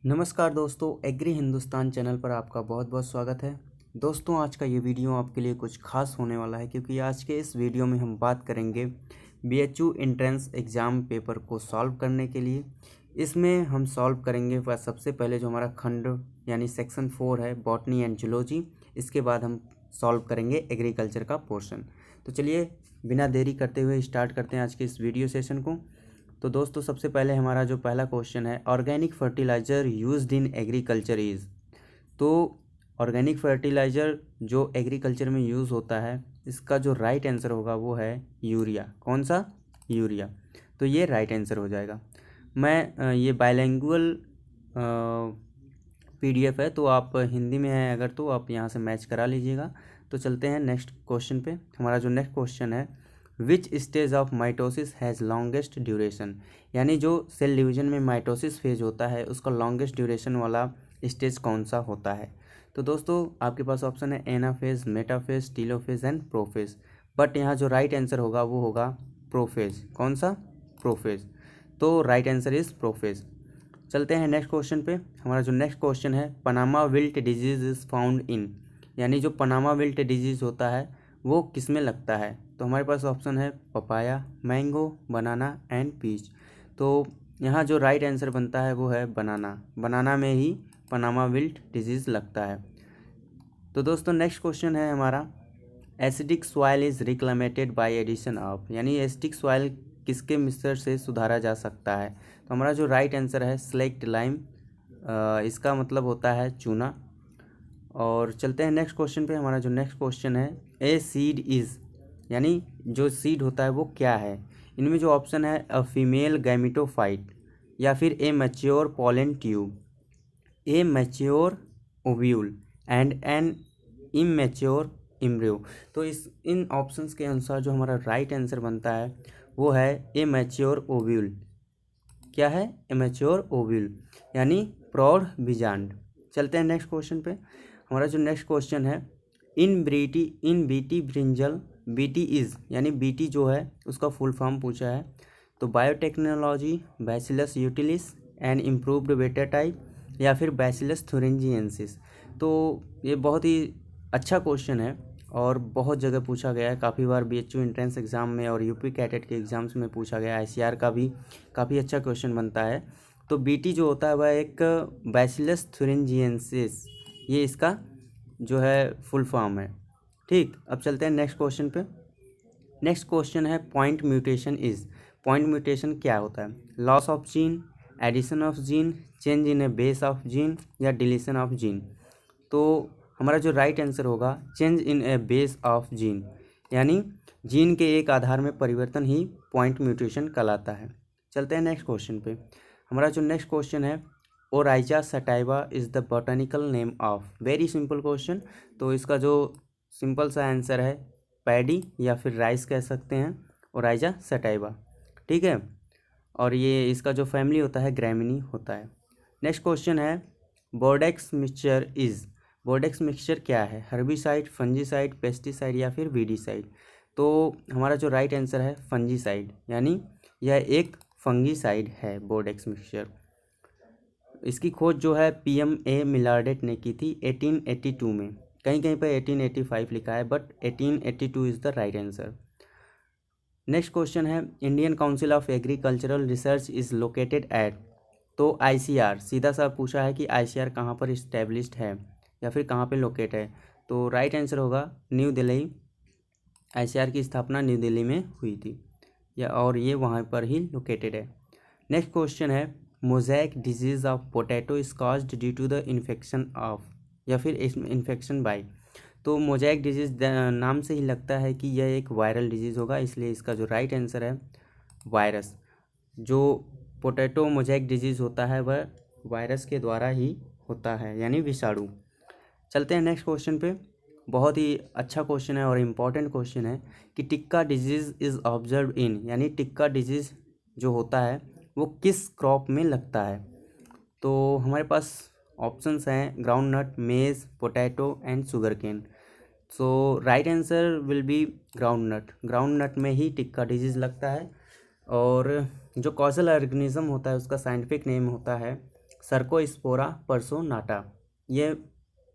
नमस्कार दोस्तों, agree Hindustan channel पर आपका बहुत बहुत स्वागत है। दोस्तों, आज का ये वीडियो आपके लिए कुछ खास होने वाला है क्योंकि आज के इस वीडियो में हम बात करेंगे बीएचयू एंट्रेंस एग्ज़ाम पेपर को सॉल्व करने के लिए। इसमें हम सॉल्व करेंगे वह सबसे पहले जो हमारा खंड यानी सेक्शन 4 है बॉटनी एंड जूलॉजी। इसके बाद हम सॉल्व करेंगे एग्रीकल्चर का पोर्शन। तो चलिए बिना देरी करते हुए स्टार्ट करते हैं आज के इस वीडियो सेशन को। तो दोस्तों, सबसे पहले हमारा जो पहला क्वेश्चन है, organic fertiliser used in agriculture is. तो ऑर्गेनिक फर्टिलाइज़र जो एग्रीकल्चर में यूज़ होता है, इसका जो राइट आंसर होगा वो है यूरिया। कौन सा? यूरिया। तो ये राइट आंसर हो जाएगा। मैं ये बाइलिंगुअल पीडीएफ है, तो आप हिंदी में है अगर तो आप यहाँ से मैच करा लीजिएगा। तो चलते हैं नेक्स्ट क्वेश्चन पे। हमारा जो नेक्स्ट क्वेश्चन है, which stage of mitosis has longest duration. यानी जो सेल डिवीजन में माइटोसिस फेज होता है उसका लॉन्गेस्ट ड्यूरेशन वाला स्टेज कौन सा होता है। तो दोस्तों, आपके पास ऑप्शन है anaphase, metaphase, telophase and prophase. But यहाँ जो राइट आंसर होगा वो होगा प्रोफेज। कौन सा? प्रोफेज। तो राइट आंसर इज प्रोफेज। चलते हैं नेक्स्ट क्वेश्चन पे। हमारा जो नेक्स्ट क्वेश्चन है, Panama wilt disease is found in. यानी जो पनामा विल्ट डिजीज़ होता है वो किस में लगता है। तो हमारे पास ऑप्शन है papaya, mango, banana and peach. तो यहाँ जो राइट आंसर बनता है वो है बनाना। बनाना में ही पनामा विल्ट डिजीज़ लगता है। तो दोस्तों, नेक्स्ट क्वेश्चन है हमारा, acidic soil is reclaimed by addition of. यानी एसिडिक सॉइल किसके मिश्रण से सुधारा जा सकता है। तो हमारा जो राइट आंसर है स्लेक्ट लाइम। इसका मतलब होता है चूना। और चलते हैं नेक्स्ट क्वेश्चन पे। हमारा जो नेक्स्ट क्वेश्चन है, ए सीड इज़। यानी जो सीड होता है वो क्या है। इनमें जो ऑप्शन है, अ फीमेल गैमिटोफाइट, या फिर a mature pollen tube, a mature ovule and an immature embryo. तो इन ऑप्शंस के अनुसार जो हमारा राइट आंसर बनता है वो है ए मैच्योर ओव्यूल। क्या है? इमैच्योर ओव्यूल, यानी प्रौढ़ बीजांड। चलते हैं नेक्स्ट क्वेश्चन पे। हमारा जो नेक्स्ट क्वेश्चन है, in BT brinjal, BT is. यानी बीटी जो है उसका फुल फॉर्म पूछा है। तो बायोटेक्नोलॉजी, बैसिलस यूटिलिस एंड इम्प्रूव्ड बेटा टाइप, या फिर बैसिलस थुरिंजिएंसिस। तो ये बहुत ही अच्छा क्वेश्चन है और बहुत जगह पूछा गया है। काफ़ी बार बीएचयू एंट्रेंस एग्ज़ाम में और यूपी कैडेट के एग्ज़ाम्स में पूछा गया है। आईसीआर का भी काफ़ी अच्छा क्वेश्चन बनता है। तो बीटी जो होता है वह एक बैसिलस थुरिंजिएंसिस, ये इसका जो है फुल फॉर्म है। ठीक, अब चलते हैं नेक्स्ट क्वेश्चन पे। नेक्स्ट क्वेश्चन है, point mutation is. Point mutation क्या होता है? Loss of gene, addition of gene, change in a base of gene, या डिलीशन ऑफ जीन। तो हमारा जो राइट आंसर होगा change in a base of gene. यानी जीन के एक आधार में परिवर्तन ही पॉइंट म्यूटेशन कहलाता है। चलते हैं नेक्स्ट क्वेश्चन पे। हमारा जो नेक्स्ट क्वेश्चन है, Oryza sativa is the botanical name of. Very simple question. तो इसका जो सिंपल सा आंसर है पैडी, या फिर राइस कह सकते हैं, ओराइजा सटाइवा। ठीक है, और ये इसका जो फैमिली होता है ग्रैमिनी होता है। नेक्स्ट क्वेश्चन है, Bordeaux mixture is. Bordeaux mixture क्या है? हर्बिसाइड, फंजीसाइड, पेस्टिसाइड, या फिर वीडीसाइड। तो हमारा जो राइट आंसर है फंजीसाइड, यानी यह एक फंगीसाइड है बोर्डेक्स मिक्सचर। इसकी खोज जो है पीएमए मिलार्डेट ने की थी 1882 में। कहीं कहीं पर 1885 लिखा है, but 1882 is the right answer. Next question है, Indian Council of Agricultural Research is located at. तो आईसीआर, सीधा सा पूछा है कि आईसीआर कहाँ पर इस्टेब्लिश्ड है या फिर कहाँ पे लोकेट है। तो राइट आंसर होगा न्यू दिल्ली। आईसीआर की स्थापना न्यू दिल्ली में हुई थी, या और ये वहाँ पर ही लोकेटेड है। नेक्स्ट क्वेश्चन है, mosaic disease of potato is caused due to the infection of, या फिर इन्फेक्शन बाय। तो मोज़ैक डिजीज़ नाम से ही लगता है कि यह एक वायरल डिजीज़ होगा, इसलिए इसका जो राइट आंसर है वायरस। जो पोटैटो मोज़ैक डिजीज़ होता है वह वायरस के द्वारा ही होता है, यानी विषाणु। चलते हैं नेक्स्ट क्वेश्चन पे। बहुत ही अच्छा क्वेश्चन है और इम्पॉर्टेंट क्वेश्चन है कि tikka disease is observe in. यानी टिक्का डिजीज़ जो होता है वो किस क्रॉप में लगता है। तो हमारे पास ऑप्शंस हैं groundnut, maize, potato and sugarcane. So right answer will be groundnut. Groundnut में ही टिक्का डिजीज़ लगता है। और जो कॉजल ऑर्गेनिज्म होता है उसका साइंटिफिक नेम होता है सर्कोस्पोरा पर्सोनाटा। ये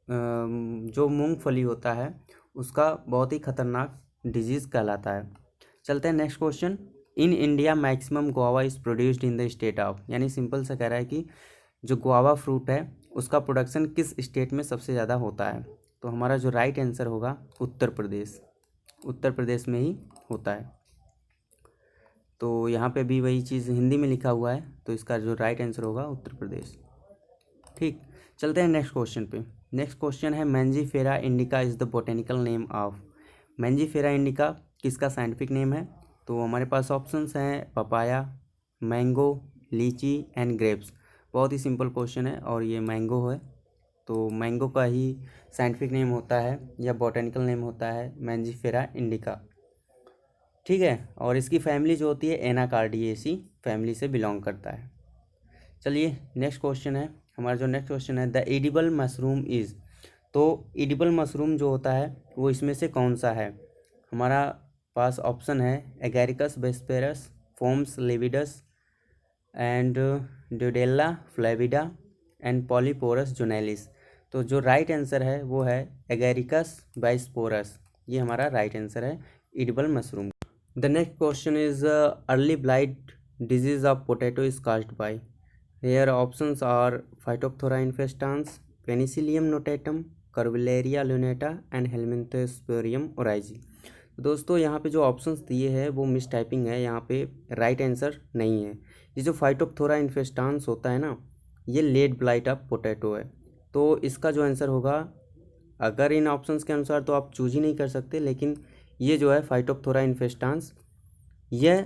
जो मूंगफली होता है उसका बहुत ही खतरनाक डिजीज़ कहलाता है। चलते हैं next question. In India maximum guava is produced in the state of, यानी सिंपल सा कह रहा है कि जो गुआवा फ्रूट है उसका प्रोडक्शन किस स्टेट में सबसे ज़्यादा होता है। तो हमारा जो राइट आंसर होगा उत्तर प्रदेश, उत्तर प्रदेश में ही होता है। तो यहाँ पे भी वही चीज़ हिंदी में लिखा हुआ है, तो इसका जो राइट आंसर होगा उत्तर प्रदेश। ठीक, चलते हैं नेक्स्ट क्वेश्चन पे। नेक्स्ट क्वेश्चन है Mangifera indica is the botanical name of. Mangifera indica किसका साइंटिफिक नेम है। तो हमारे पास ऑप्शंस हैं पपाया, मैंगो, लीची एंड ग्रेप्स। बहुत ही सिंपल क्वेश्चन है और ये मैंगो है, तो मैंगो का ही साइंटिफिक नेम होता है या बोटेनिकल नेम होता है मैंजीफेरा इंडिका। ठीक है, और इसकी फैमिली जो होती है एनाकार्डिएसी फैमिली से बिलोंग करता है। चलिए नेक्स्ट क्वेश्चन है हमारा, जो नेक्स्ट क्वेश्चन है द एडिबल मशरूम इज़। तो एडिबल मशरूम जो होता है वो इसमें से कौन सा है। हमारा पास ऑप्शन है एगैरिकस वेस्पेरस, फोम्स लेविडस एंड ड्यूडेला फ्लेविडा एंड पॉलीपोरस जोनेलिस। तो जो राइट आंसर है वो है एगैरिकस वेस्पेरस, ये हमारा राइट आंसर है edible mushroom. The next question is early blight disease of potato is caused by. Here options are Phytophthora infestans, Penicillium notatum, Curvularia lunata and Helminthosporium oryzae. दोस्तों यहाँ पे जो ऑप्शंस दिए हैं वो मिस टाइपिंग है, यहाँ पे राइट आंसर नहीं है। ये जो फाइटोप्थोरा इन्फेस्टांस होता है ना, ये लेट ब्लाइट ऑफ पोटैटो है। तो इसका जो आंसर होगा, अगर इन ऑप्शंस के अनुसार तो आप चूज ही नहीं कर सकते, लेकिन ये जो है फाइटोप्थोरा इन्फेस्टांस, यह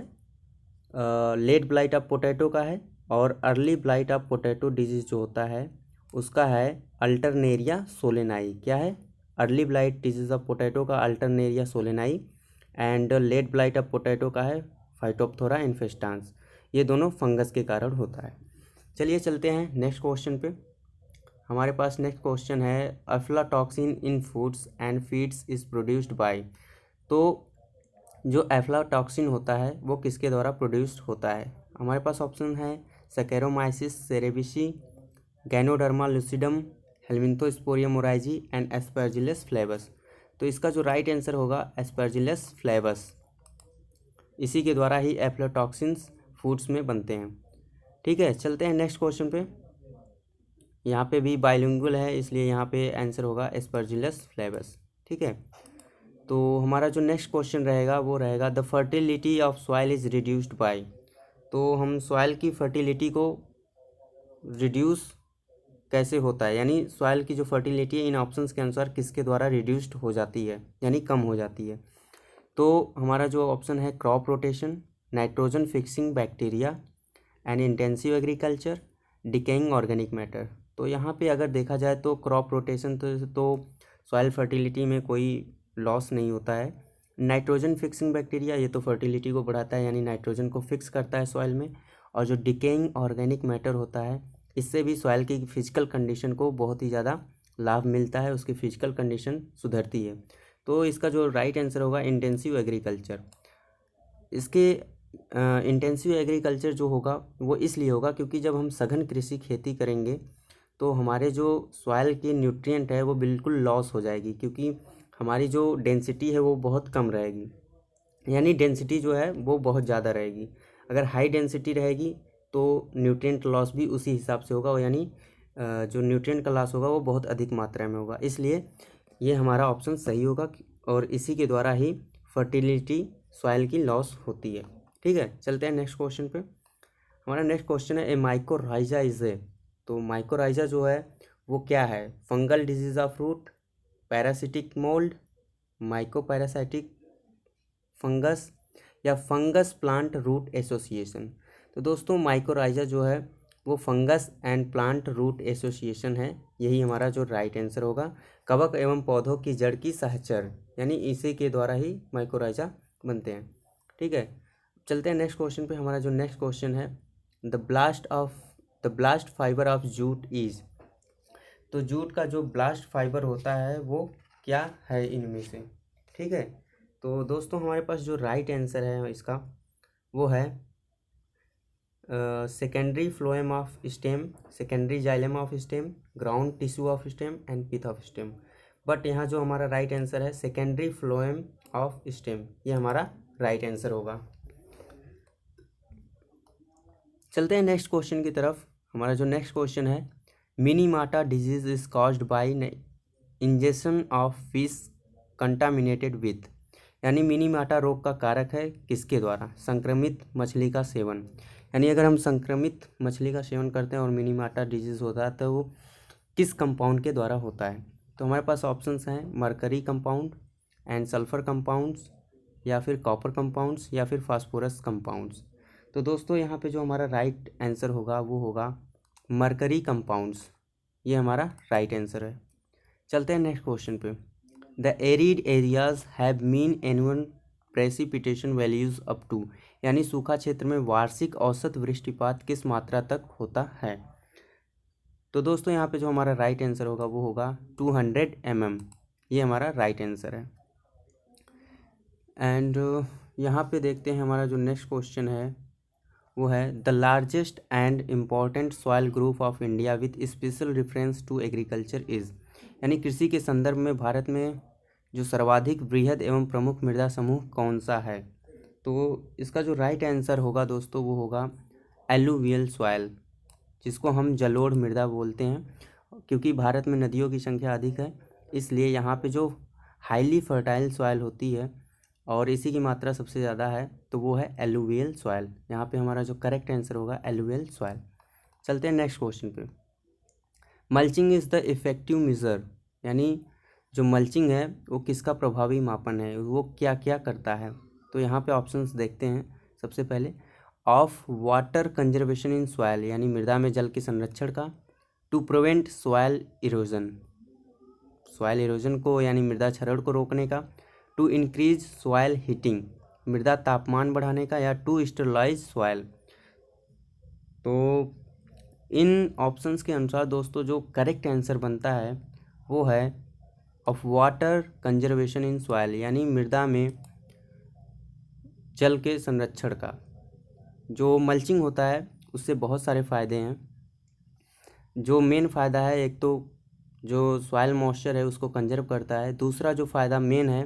लेट ब्लाइट ऑफ पोटैटो का है, और early blight of potato disease जो होता है उसका है अल्टरनेरिया सोलेनाई। क्या है, early blight disease of potato का Alternaria solani, and late blight of potato का है फाइटोप्थोरा इन्फेस्टांस। ये दोनों फंगस के कारण होता है। चलिए चलते हैं नेक्स्ट क्वेश्चन पे। हमारे पास नेक्स्ट क्वेश्चन है aflatoxin in foods and feeds is produced by. तो जो अफ्लाटॉक्सिन होता है वो किसके द्वारा प्रोड्यूस्ड होता है। हमारे पास ऑप्शन है Saccharomyces cerevisiae, Ganoderma lucidum, Helminthosporium oryzae and Aspergillus flavus. तो इसका जो राइट आंसर होगा एस्परजिलस फ्लेवस, इसी के द्वारा ही एफ्लाटॉक्सिन्स फूड्स में बनते हैं। ठीक है, चलते हैं नेक्स्ट क्वेश्चन पे। यहाँ पे भी बाइलिंगुअल है, इसलिए यहाँ पे आंसर होगा एस्परजिलस फ्लेवस। ठीक है, तो हमारा जो नेक्स्ट क्वेश्चन रहेगा वो रहेगा the fertility of soil is reduced by. तो हम सॉइल की फर्टिलिटी को रिड्यूस कैसे होता है, यानी सॉइल की जो फर्टिलिटी है इन ऑप्शंस के अनुसार किसके द्वारा रिड्यूस्ड हो जाती है, यानी कम हो जाती है। तो हमारा जो ऑप्शन है crop rotation, nitrogen fixing bacteria and intensive agriculture, decaying organic matter. तो यहाँ पे अगर देखा जाए तो क्रॉप रोटेशन तो सॉइल फर्टिलिटी में कोई लॉस नहीं होता है। नाइट्रोजन फिक्सिंग बैक्टीरिया ये तो फर्टिलिटी को बढ़ाता है, यानी नाइट्रोजन को फिक्स करता है सॉइल में। और जो डिकेइंग ऑर्गेनिक मैटर होता है, इससे भी सॉइल की फिजिकल कंडीशन को बहुत ही ज़्यादा लाभ मिलता है, उसकी फिजिकल कंडीशन सुधरती है। तो इसका जो राइट आंसर होगा इंटेंसिव एग्रीकल्चर। इसके इंटेंसिव एग्रीकल्चर जो होगा वो इसलिए होगा क्योंकि जब हम सघन कृषि खेती करेंगे तो हमारे जो सॉइल के न्यूट्रिएंट है वो बिल्कुल लॉस हो जाएगी, क्योंकि हमारी जो डेंसिटी है वो बहुत कम रहेगी, यानी डेंसिटी जो है वो बहुत ज़्यादा रहेगी। अगर हाई डेंसिटी रहेगी तो न्यूट्रिएंट लॉस भी उसी हिसाब से होगा, यानी जो न्यूट्रिएंट का लॉस होगा वो बहुत अधिक मात्रा में होगा। इसलिए ये हमारा ऑप्शन सही होगा, और इसी के द्वारा ही फर्टिलिटी सॉइल की लॉस होती है। ठीक है, चलते हैं नेक्स्ट क्वेश्चन पे। हमारा नेक्स्ट क्वेश्चन है ए माइकोराइजा इज ए। तो माइकोराइजा जो है वो क्या है, fungal disease of fruit, parasitic mould, mycoparasitic fungus, या फंगस प्लांट रूट एसोसिएशन। तो दोस्तों माइकोराइजा जो है वो fungus and plant root association है, यही हमारा जो राइट आंसर होगा। कवक एवं पौधों की जड़ की सहचर, यानी इसी के द्वारा ही माइकोराइजा बनते हैं। ठीक है, चलते हैं नेक्स्ट क्वेश्चन पे। हमारा जो नेक्स्ट क्वेश्चन है the blast fibre of jute is. तो जूट का जो ब्लास्ट फाइबर होता है वो क्या है इनमें से। ठीक है, तो दोस्तों हमारे पास जो राइट आंसर है इसका वो है secondary phloem of stem, secondary xylem of stem, ground tissue of stem and pith of stem. But यहाँ जो हमारा राइट आंसर है सेकेंडरी फ्लोएम ऑफ स्टेम, ये हमारा राइट आंसर होगा। चलते हैं नेक्स्ट क्वेश्चन की तरफ। हमारा जो नेक्स्ट क्वेश्चन है, मिनीमाटा disease is caused bye injection of fish contaminated with, यानी मिनीमाटा रोग का कारक है किसके द्वारा? संक्रमित मछली का सेवन। यानी अगर हम संक्रमित मछली का सेवन करते हैं और मिनीमाटा डिजीज होता है तो वो किस कंपाउंड के द्वारा होता है? तो हमारे पास ऑप्शंस हैं mercury compound and sulphur compounds, या फिर कॉपर कंपाउंड्स, या फिर फास्फोरस कंपाउंड्स। तो दोस्तों यहाँ पे जो हमारा राइट आंसर होगा वो होगा मरकरी कंपाउंड्स, ये हमारा राइट आंसर है। चलते हैं नेक्स्ट क्वेश्चन पे। The arid areas have mean annual precipitation values up to, यानी सूखा क्षेत्र में वार्षिक औसत वृष्टिपात किस मात्रा तक होता है? तो दोस्तों यहाँ पे जो हमारा राइट आंसर होगा वो होगा 200 mm, ये हमारा राइट आंसर है। एंड यहाँ पे देखते हैं हमारा जो नेक्स्ट क्वेश्चन है वो है the largest and important soil group of India with special reference to agriculture is, यानी कृषि के संदर्भ में भारत में जो सर्वाधिक बृहद एवं प्रमुख मृदा समूह कौन सा है? तो इसका जो राइट आंसर होगा दोस्तों वो होगा एलुवियल सॉइल, जिसको हम जलोढ़ मृदा बोलते हैं। क्योंकि भारत में नदियों की संख्या अधिक है इसलिए यहाँ पे जो हाईली फर्टाइल सॉइल होती है और इसी की मात्रा सबसे ज़्यादा है तो वो है एलुवियल सॉइल। यहाँ पे हमारा जो करेक्ट आंसर होगा एलुवियल सॉइल। चलते हैं नेक्स्ट क्वेश्चन पे। Mulching is the effective measure, यानी जो मल्चिंग है वो किसका प्रभावी मापन है, वो क्या क्या करता है? तो यहाँ पे ऑप्शंस देखते हैं। सबसे पहले of water conservation in soil, यानी मृदा में जल के संरक्षण का। To prevent soil erosion, soil erosion को यानी मृदा क्षरण को रोकने का। टू इंक्रीज सॉइल हीटिंग, मृदा तापमान बढ़ाने का। या टू स्टेरलाइज सॉइल। तो इन ऑप्शंस के अनुसार दोस्तों जो करेक्ट आंसर बनता है वो है of water conservation in soil, यानी मृदा में जल के संरक्षण का। जो मल्चिंग होता है उससे बहुत सारे फ़ायदे हैं। जो मेन फ़ायदा है, एक तो जो सॉइल मॉइस्चर है उसको कंजर्व करता है। दूसरा जो फ़ायदा मेन है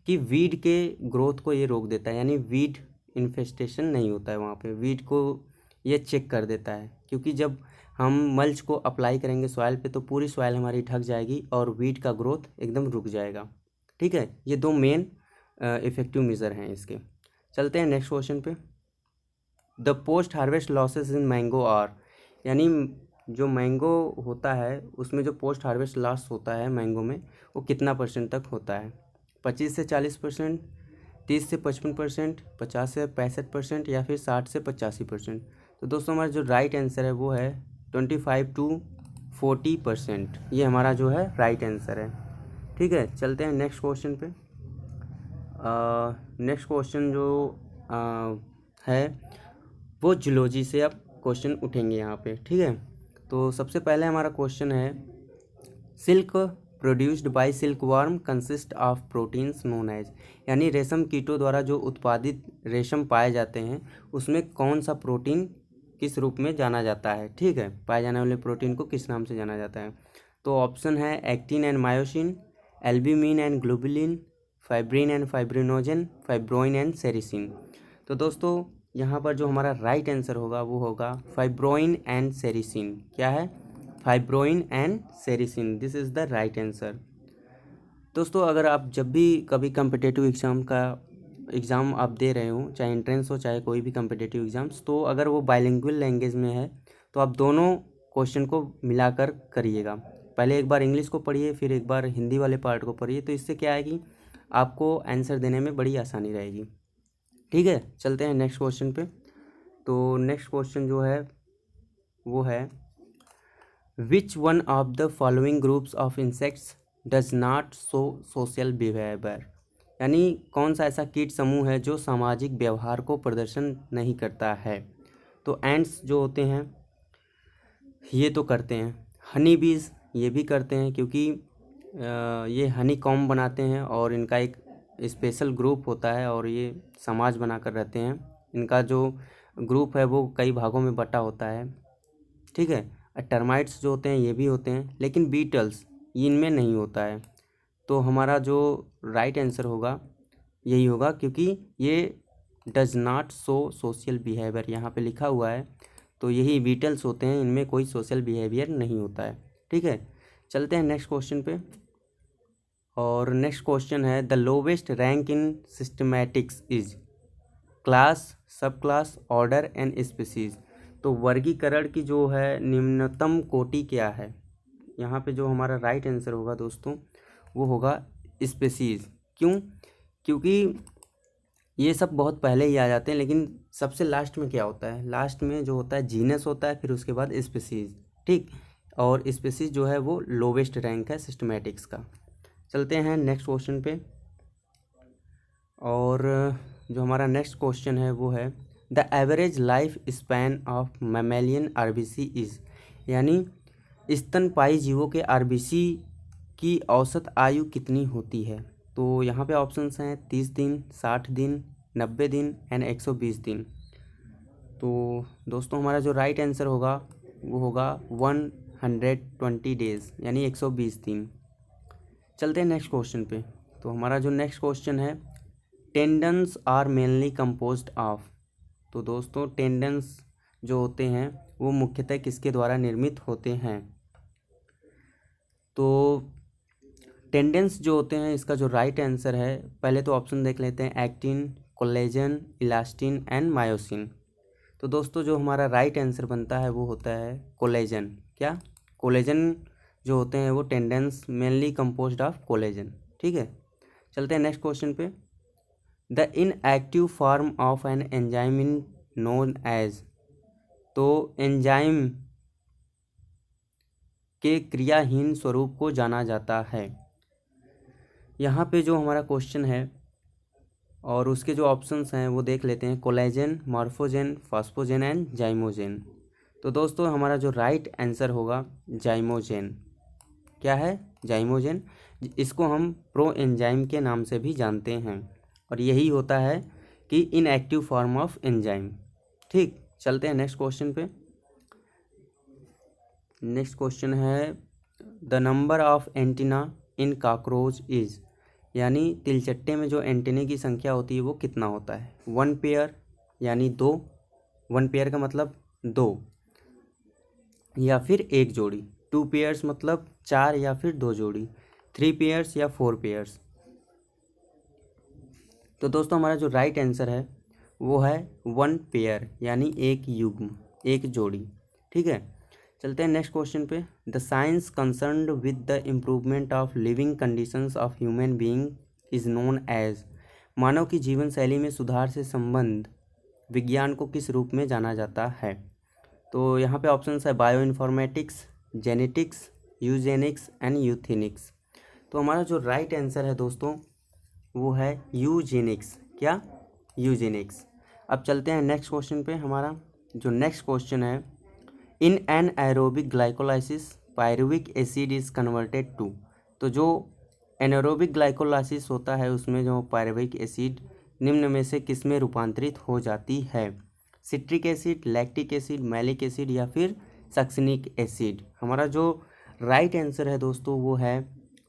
कि वीड के ग्रोथ को ये रोक देता है, यानी वीड इन्फेस्टेशन नहीं होता है वहाँ पे, वीड को ये चेक कर देता है। क्योंकि जब हम मल्च को अप्लाई करेंगे सॉइल पे तो पूरी सॉइल हमारी ढक जाएगी और वीड का ग्रोथ एकदम रुक जाएगा। ठीक है, ये दो मेन इफ़ेक्टिव मेजर हैं इसके। चलते हैं नेक्स्ट क्वेश्चन पे। The post harvest losses in mango are, यानी जो मैंगो होता है उसमें जो पोस्ट हार्वेस्ट लॉस होता है मैंगो में वो कितना % तक होता है? 25 से 40%, 30 से 55%, 50 से 65% या फिर 60 से 85%। तो दोस्तों हमारा जो राइट आंसर है वो है 25 to 40%, ये हमारा जो है राइट आंसर है। ठीक है, चलते हैं नेक्स्ट क्वेश्चन पे। नेक्स्ट क्वेश्चन जो है वो जूलॉजी से अब क्वेश्चन उठेंगे यहाँ पे। ठीक है, तो सबसे पहले हमारा क्वेश्चन है silk produced by silkworm consist of proteins known as, यानी रेशम कीटों द्वारा जो उत्पादित रेशम पाए जाते हैं उसमें कौन सा प्रोटीन किस रूप में जाना जाता है? ठीक है, पाए जाने वाले प्रोटीन को किस नाम से जाना जाता है? तो ऑप्शन है actin and myosin, albumin and globulin, fibrin and fibrinogen, fibroin and sericin. तो दोस्तों यहाँ पर जो हमारा राइट आंसर होगा वो होगा फाइब्रोइन एंड सेरिसिन। क्या है? Fibroin and sericin, this is the right answer. दोस्तों अगर आप जब भी कभी कम्पिटिटिव एग्ज़ाम आप दे रहे हो, चाहे एंट्रेंस हो चाहे कोई भी कम्पिटिटिव एग्ज़ाम्स, तो अगर वो बाइलिंगुअल लैंग्वेज में है तो आप दोनों क्वेश्चन को मिलाकर करिएगा। पहले एक बार इंग्लिश को पढ़िए फिर एक बार हिंदी वाले पार्ट को पढ़िए, तो इससे क्या है कि आपको आंसर देने में बड़ी आसानी रहेगी। ठीक है, चलते हैं नेक्स्ट क्वेश्चन पे। तो नेक्स्ट क्वेश्चन जो है वो है which one of the following groups of insects does not show social behaviour, यानी कौन सा ऐसा कीट समूह है जो सामाजिक व्यवहार को प्रदर्शन नहीं करता है? तो एंट्स जो होते हैं ये तो करते हैं, हनी बीज ये भी करते हैं क्योंकि ये हनी कॉम्ब बनाते हैं और इनका एक स्पेशल ग्रुप होता है और ये समाज बनाकर रहते हैं। इनका जो ग्रुप है वो कई भागों में बटा होता है, ठीक है। टर्माइट्स जो होते हैं ये भी होते हैं, लेकिन बीटल्स इनमें नहीं होता है। तो हमारा जो राइट आंसर होगा यही होगा, क्योंकि ये does not show social behaviour यहाँ पे लिखा हुआ है, तो यही बीटल्स होते हैं, इनमें कोई सोशल बिहेवियर नहीं होता है, ठीक है। चलते हैं नेक्स्ट क्वेश्चन पे। और नेक्स्ट क्वेश्चन है the lowest rank in systematics is class, subclass, order and species. तो वर्गीकरण की जो है निम्नतम कोटि क्या है, यहाँ पे जो हमारा राइट आंसर होगा दोस्तों वो होगा स्पीसीज। क्यों? क्योंकि ये सब बहुत पहले ही आ जाते हैं, लेकिन सबसे लास्ट में क्या होता है, लास्ट में जो होता है जीनस होता है, फिर उसके बाद स्पीसीज, ठीक। और स्पीसीज जो है वो लोवेस्ट रैंक है सिस्टमैटिक्स का। चलते हैं नेक्स्ट क्वेश्चन पे। और जो हमारा नेक्स्ट क्वेश्चन है वो है the average life span of mammalian RBC is, यानी स्तनपायी जीवों के आरबीसी की औसत आयु कितनी होती है। तो यहाँ पे ऑप्शंस हैं 30 दिन, 60 दिन, 90 दिन एंड 120 दिन। तो दोस्तों हमारा जो राइट आंसर होगा वो होगा 120 डेज, यानी 120 दिन। चलते हैं नेक्स्ट क्वेश्चन पे। तो हमारा जो नेक्स्ट क्वेश्चन है tendons are mainly composed of. तो दोस्तों टेंडन्स जो होते हैं वो मुख्यतः किसके द्वारा निर्मित होते हैं। तो टेंडेंस जो होते हैं इसका जो राइट आंसर है, पहले तो ऑप्शन देख लेते हैं actin, collagen, elastin and myosin. तो दोस्तों जो हमारा राइट आंसर बनता है वो होता है कोलेजन। क्या? कोलेजन जो होते हैं वो tendons mainly composed of collagen, ठीक है। चलते हैं नेक्स्ट क्वेश्चन पे। The inactive form of an enzyme in known as. तो एंजाइम के क्रियाहीन स्वरूप को जाना जाता है। यहाँ पे जो हमारा क्वेश्चन है और उसके जो ऑप्शंस हैं वो देख लेते हैं कोलेजन, मॉर्फोजेन, फॉस्फोजेन एंड जाइमोजेन। तो दोस्तों हमारा जो राइट आंसर होगा जाइमोजेन। क्या है? जाइमोजेन। इसको हम प्रो एंजाइम के नाम से भी जानते हैं, और यही होता है कि इनएक्टिव फॉर्म ऑफ एंजाइम, ठीक। चलते हैं नेक्स्ट क्वेश्चन पे। नेक्स्ट क्वेश्चन है the number of antenna in cockroach is, यानी तिलचट्टे में जो एंटीने की संख्या होती है वो कितना होता है। 1 पेयर यानी 2, 1 पेयर का मतलब 2, या फिर 1 जोड़ी। 2 पेयर्स मतलब 4 या फिर 2 जोड़ी। 3 पेयर्स या 4 पेयर्स। तो दोस्तों हमारा जो राइट आंसर है वो है 1 पेयर, यानी 1 युग्म, 1 जोड़ी, ठीक है। चलते हैं नेक्स्ट क्वेश्चन पे। The science concerned with the improvement of living conditions of human being is known as. मानव की जीवन शैली में सुधार से संबंध विज्ञान को किस रूप में जाना जाता है। तो यहाँ पे ऑप्शंस है bio informatics, genetics, Eugenix and यूथेनिक्स। तो हमारा जो राइट आंसर है दोस्तों वो है यूजेनिक्स। क्या? यूजेनिक्स। अब चलते हैं नेक्स्ट क्वेश्चन पे। हमारा जो नेक्स्ट क्वेश्चन है in anaerobic glycolysis pyruvic acid is converted to. तो जो एनारोबिक ग्लाइकोलाइसिस होता है उसमें जो पायरुविक एसिड निम्न में से किस में रूपांतरित हो जाती है। Citric acid, lactic acid, malic acid या फिर सक्सिनिक एसिड। हमारा जो राइट आंसर है दोस्तों वो है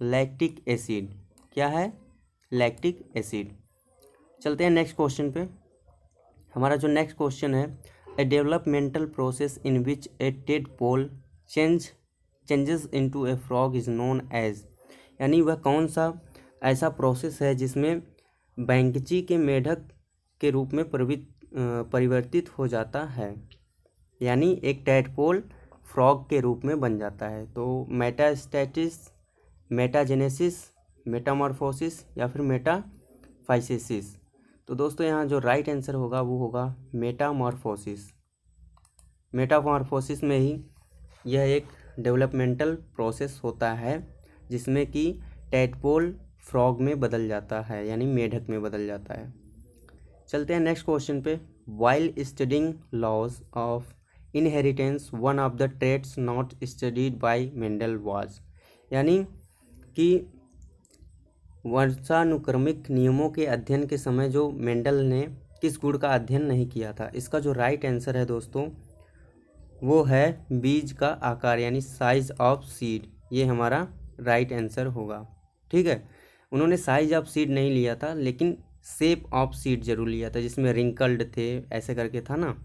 लैक्टिक एसिड। क्या है? Lactic acid. चलते हैं नेक्स्ट क्वेश्चन पे। हमारा जो नेक्स्ट क्वेश्चन है a developmental process in which a tadpole changes into a frog is known as, यानी वह कौन सा ऐसा प्रोसेस है जिसमें बैंकची के मेढक के रूप में परिवर्तित हो जाता है, यानी एक टेडपोल फ्रॉग के रूप में बन जाता है। तो मेटास्टेसिस, मेटाजेनेसिस, मेटामॉर्फोसिस या फिर मेटाफाइसेसिस। तो दोस्तों यहाँ जो राइट आंसर होगा वो होगा मेटामॉर्फोसिस। मेटामॉर्फोसिस में ही यह एक डेवलपमेंटल प्रोसेस होता है जिसमें कि टेडपोल फ्रॉग में बदल जाता है, यानी मेढक में बदल जाता है। चलते हैं नेक्स्ट क्वेश्चन पे। While studying laws of inheritance one of the traits not studied by Mendel was, यानी कि वंशानुक्रमिक नियमों के अध्ययन के समय जो मेंडल ने किस गुण का अध्ययन नहीं किया था? इसका जो राइट आंसर है दोस्तों वो है बीज का आकार यानी साइज ऑफ सीड। ये हमारा राइट आंसर होगा। ठीक है, उन्होंने साइज ऑफ सीड नहीं लिया था लेकिन शेप ऑफ सीड जरूर लिया था, जिसमें रिंकल्ड थे ऐसे करके था ना।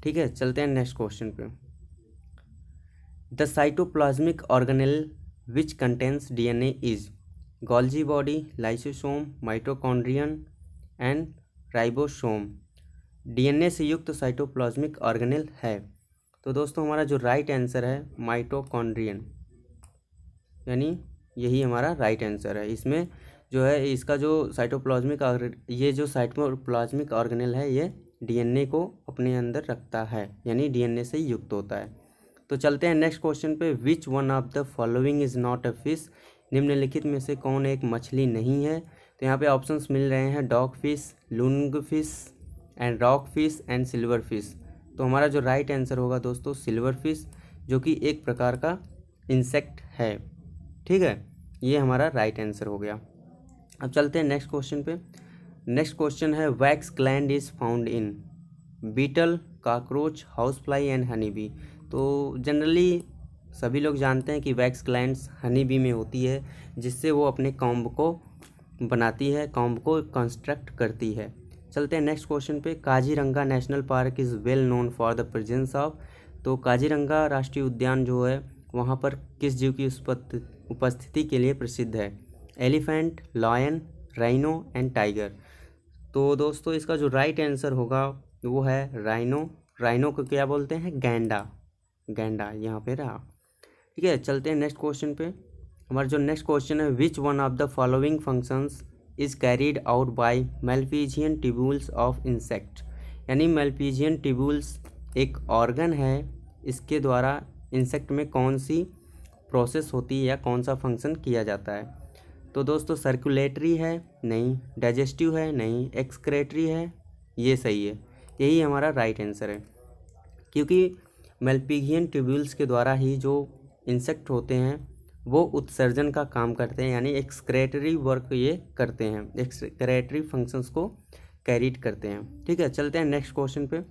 ठीक है, चलते हैं नेक्स्ट क्वेश्चन पे। The cytoplasmic organelle which contains DNA is Golgi body, lysosome, mitochondrion and ribosome. DNA से युक्त साइटोप्लाज्मिक ऑर्गेनेल है। तो दोस्तों हमारा जो राइट आंसर है माइटोकॉन्ड्रियन, यानी यही हमारा राइट आंसर है। इसमें जो है इसका जो ये जो साइटोप्लाज्मिक ऑर्गेनेल है ये डीएनए को अपने अंदर रखता है, यानी डीएनए से युक्त होता है। तो चलते हैं नेक्स्ट क्वेश्चन पे। Which one of the following is not a fish? निम्नलिखित में से कौन एक मछली नहीं है? तो यहाँ पे ऑप्शंस मिल रहे हैं dog fish, Loong fish and rock fish and silver fish. तो हमारा जो राइट आंसर होगा दोस्तों सिल्वर फिश, जो कि एक प्रकार का इंसेक्ट है। ठीक है, ये हमारा राइट आंसर हो गया। अब चलते हैं नेक्स्ट क्वेश्चन पे। नेक्स्ट क्वेश्चन है wax gland is found in beetle, cockroach, house fly and honey bee. तो जनरली सभी लोग जानते हैं कि वैक्स ग्लैंड्स हनी बी में होती है, जिससे वो अपने कॉम्ब को बनाती है, कॉम्ब को कंस्ट्रक्ट करती है। चलते हैं नेक्स्ट क्वेश्चन पे। Kaziranga national park is well known for the presence of. तो काजीरंगा राष्ट्रीय उद्यान जो है वहाँ पर किस जीव की उपस्थिति के लिए प्रसिद्ध है? Elephant, lion, rhino and tiger. तो दोस्तों इसका जो राइट आंसर होगा वो है राइनो। राइनो को क्या बोलते हैं? गैंडा। गैंडा यहाँ पे रहा। ठीक है, चलते हैं नेक्स्ट क्वेश्चन पे। हमारा जो नेक्स्ट क्वेश्चन है which one of the following functions is carried out by Malpighian tubules of insect. यानी मेलफिजियन ट्यूब्यूल्स एक ऑर्गन है, इसके द्वारा इंसेक्ट में कौन सी प्रोसेस होती है या कौन सा फंक्शन किया जाता है? तो दोस्तों सर्कुलेटरी है? नहीं। डाइजेस्टिव है? नहीं। एक्सक्रेटरी है? ये सही है, यही हमारा राइट आंसर है। क्योंकि मेलफिजियन ट्यूब्यूल्स के द्वारा ही जो इंसेक्ट होते हैं वो उत्सर्जन का काम करते हैं, यानी एक्सक्रेटरी वर्क ये करते हैं, एक्सक्रेटरी फंक्शंस को कैरीड करते हैं। ठीक है, चलते हैं नेक्स्ट क्वेश्चन पे।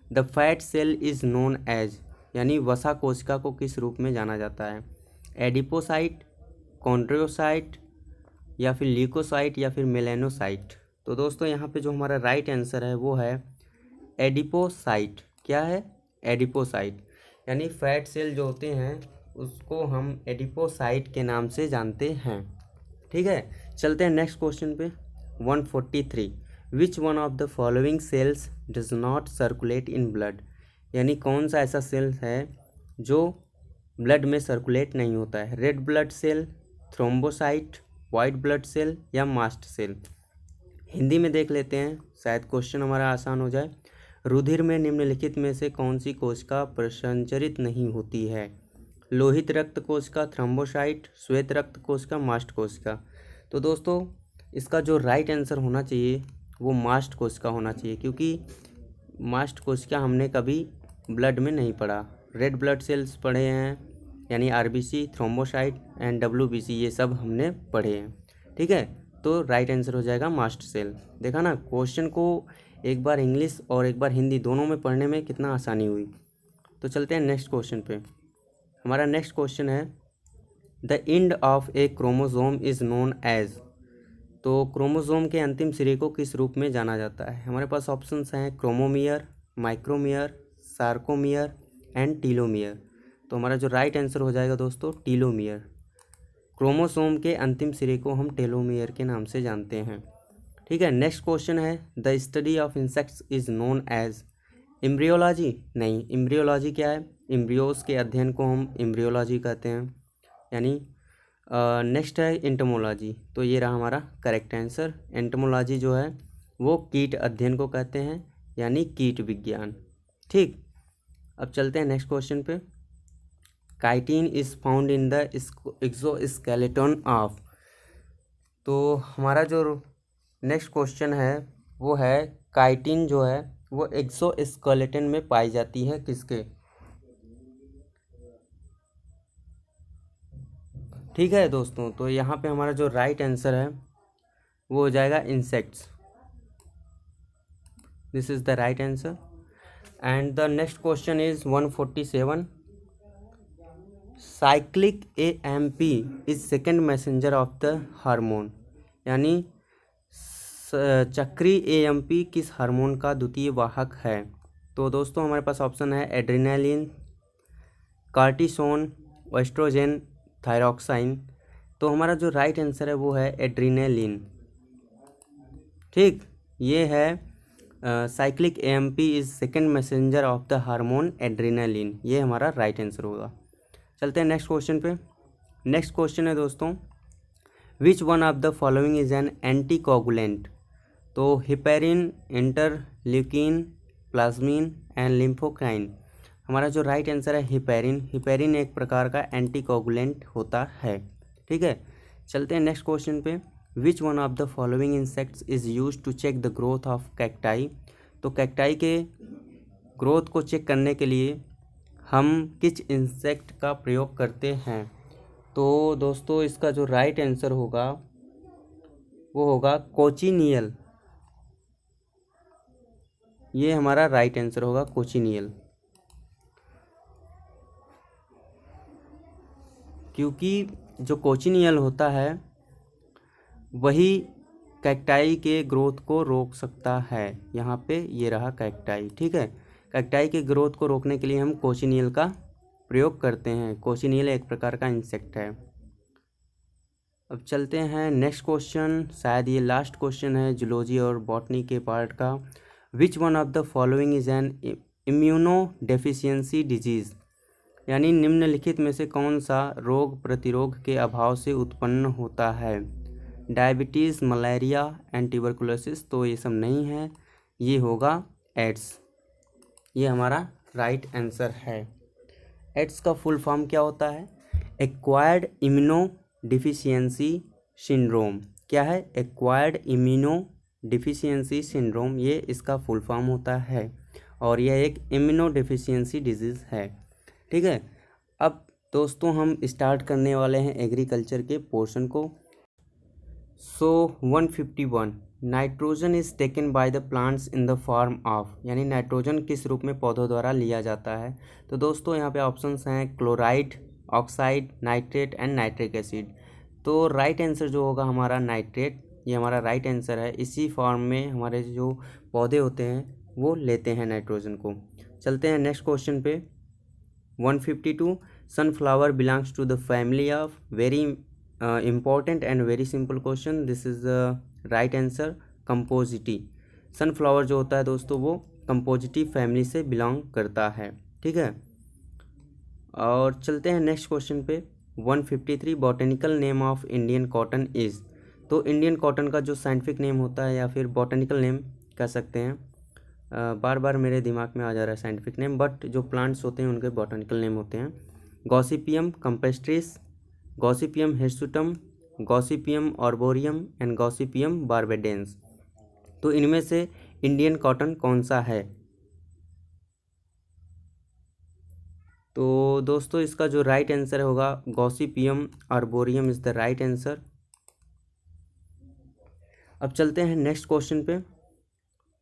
The fat cell is known as, यानी वसा कोशिका को किस रूप में जाना जाता है? एडिपोसाइट, कॉन्ड्रोसाइट या फिर ल्यूकोसाइट या फिर मेलेनोसाइट। तो दोस्तों यहाँ पे जो हमारा राइट आंसर है वो है एडिपोसाइट। क्या है? एडिपोसाइट। यानी फैट सेल जो होते हैं उसको हम एडिपोसाइट के नाम से जानते हैं। ठीक है, चलते हैं नेक्स्ट क्वेश्चन पे। 143 विच one of the following sales does not circulate in blood. यानी कौन सा ऐसा सेल है जो ब्लड में सर्कुलेट नहीं होता है? Red blood cell, thrombocyte, white blood cell या मास्ट सेल। हिंदी में देख लेते हैं, शायद क्वेश्चन हमारा आसान हो जाए। रुधिर में निम्नलिखित में से कौन सी कोशिका प्रसंचरित नहीं होती है? लोहित रक्त कोशिका, थ्रोम्बोसाइट, श्वेत रक्त कोशिका, मास्ट कोशिका। तो दोस्तों इसका जो राइट आंसर होना चाहिए वो मास्ट कोशिका होना चाहिए, क्योंकि मास्ट कोशिका हमने कभी ब्लड में नहीं पढ़ा। रेड ब्लड सेल्स पढ़े हैं, यानी आरबीसी, थ्रोम्बोसाइट एंड डब्ल्यूबीसी, ये सब हमने पढ़े हैं। ठीक है, तो राइट आंसर हो जाएगा मास्ट सेल। देखा ना, क्वेश्चन को एक बार इंग्लिश और एक बार हिंदी दोनों में पढ़ने में कितना आसानी हुई। तो चलते हैं नेक्स्ट क्वेश्चन पे। हमारा नेक्स्ट क्वेश्चन है the end of a chromosome is known as. तो क्रोमोसोम के अंतिम सिरे को किस रूप में जाना जाता है? हमारे पास ऑप्शंस हैं क्रोमोमियर, माइक्रोमियर, सार्कोमियर एंड टीलोमियर। तो हमारा जो राइट आंसर हो जाएगा दोस्तों टीलोमियर। क्रोमोसोम के अंतिम सिरे को हम टेलोमियर के नाम से जानते हैं। ठीक है, नेक्स्ट क्वेश्चन है the study of insects is known as embryology. नहीं, एम्ब्रियोलॉजी क्या है? एम्ब्रियोज के अध्ययन को हम एम्ब्रियोलॉजी कहते हैं। यानी नेक्स्ट है एंटोमोलॉजी। तो ये रहा हमारा करेक्ट आंसर। एंटोमोलॉजी जो है वो कीट अध्ययन को कहते हैं, यानी कीट विज्ञान। ठीक, अब चलते हैं नेक्स्ट क्वेश्चन पे। Chitin is found in the exoskeleton of. तो हमारा जो नेक्स्ट क्वेश्चन है वो है काइटिन जो है वो एक्सोस्केलेटन में पाई जाती है किसके? ठीक है दोस्तों, तो यहाँ पे हमारा जो राइट आंसर है वो हो जाएगा insects. This is the right answer. And the next question is 147। Cyclic AMP is second messenger of the hormone, यानी चक्री AMP किस हार्मोन का द्वितीय वाहक है? तो दोस्तों हमारे पास ऑप्शन है एड्रेनालिन, कार्टिसोन, एस्ट्रोजन, थायरॉक्साइन। तो हमारा जो राइट आंसर है वो है एड्रेनालिन। ठीक, ये है cyclic AMP is second messenger of the hormone adrenaline, ये हमारा राइट आंसर होगा। चलते हैं नेक्स्ट क्वेश्चन पे। नेक्स्ट क्वेश्चन है दोस्तों, विच one of the following is an anticoagulant? तो हिपेरिन, इंटरल्यूकिन, प्लाज्मिन एंड लिम्फोकाइन। हमारा जो राइट आंसर है हिपेरिन। हिपेरिन एक प्रकार का एंटीकोगुलेंट होता है। ठीक है, चलते हैं नेक्स्ट क्वेश्चन पे। Which one of the following insects is use to check the growth of cacti? तो कैक्टाई के ग्रोथ को चेक करने के लिए हम किस इंसेक्ट का प्रयोग करते हैं? तो दोस्तों इसका जो राइट आंसर होगा वो होगा कोचिनियल। ये हमारा राइट आंसर होगा कोचिनियल, क्योंकि जो कोचिनियल होता है वही कैक्टाई के ग्रोथ को रोक सकता है। यहाँ पे ये रहा कैक्टाई। ठीक है, कैक्टाई के ग्रोथ को रोकने के लिए हम कोचिनियल का प्रयोग करते हैं। कोचिनियल एक प्रकार का इंसेक्ट है। अब चलते हैं नेक्स्ट क्वेश्चन, शायद ये लास्ट क्वेश्चन है जूलॉजी और बॉटनी के पार्ट का। विच one of the following is an immuno deficiency disease? यानी निम्नलिखित में से कौन सा रोग प्रतिरोध के अभाव से उत्पन्न होता है? Diabetes, malaria and tuberculosis. तो ये सब नहीं है, ये होगा एड्स। ये हमारा राइट आंसर है। एड्स का फुल फॉर्म क्या होता है? Acquired immuno deficiency syndrome. क्या है? एक्वायर्ड इम्यूनो डिफिशियंसी सिंड्रोम, ये इसका फुल फॉर्म होता है और यह एक इम्यूनो डिफिशियंसी डिजीज़ है। ठीक है, अब दोस्तों हम स्टार्ट करने वाले हैं एग्रीकल्चर के पोर्शन को। सो 151, nitrogen is taken by the plants in the form of, यानी नाइट्रोजन किस रूप में पौधों द्वारा लिया जाता है? तो दोस्तों यहाँ पे ऑप्शंस हैं chloride, oxide, nitrate and nitric acid. तो राइट आंसर जो होगा हमारा नाइट्रेट, ये हमारा राइट आंसर है। इसी फॉर्म में हमारे जो पौधे होते हैं वो लेते हैं नाइट्रोजन को। चलते हैं नेक्स्ट क्वेश्चन पे। 152, sunflower belongs to the family of, very important and very simple question, this is the right answer, Compositae. Sunflower जो होता है दोस्तों वो कंपोजिटी फैमिली से बिलोंग करता है। ठीक है, और चलते हैं नेक्स्ट क्वेश्चन पे। 153, botanical name of Indian cotton is. तो इंडियन कॉटन का जो साइंटिफिक नेम होता है या फिर बॉटेनिकल नेम कह सकते हैं, बार बार मेरे दिमाग में आ जा रहा है साइंटिफिक नेम, बट जो प्लांट्स होते हैं उनके बॉटेनिकल नेम होते हैं Gossypium campestris, Gossypium hirsutum, Gossypium arboreum and Gossypium barbadense. तो इनमें से इंडियन कॉटन कौन सा है? तो दोस्तों इसका जो राइट आंसर होगा Gossypium arboreum is the right answer. अब चलते हैं नेक्स्ट क्वेश्चन पे।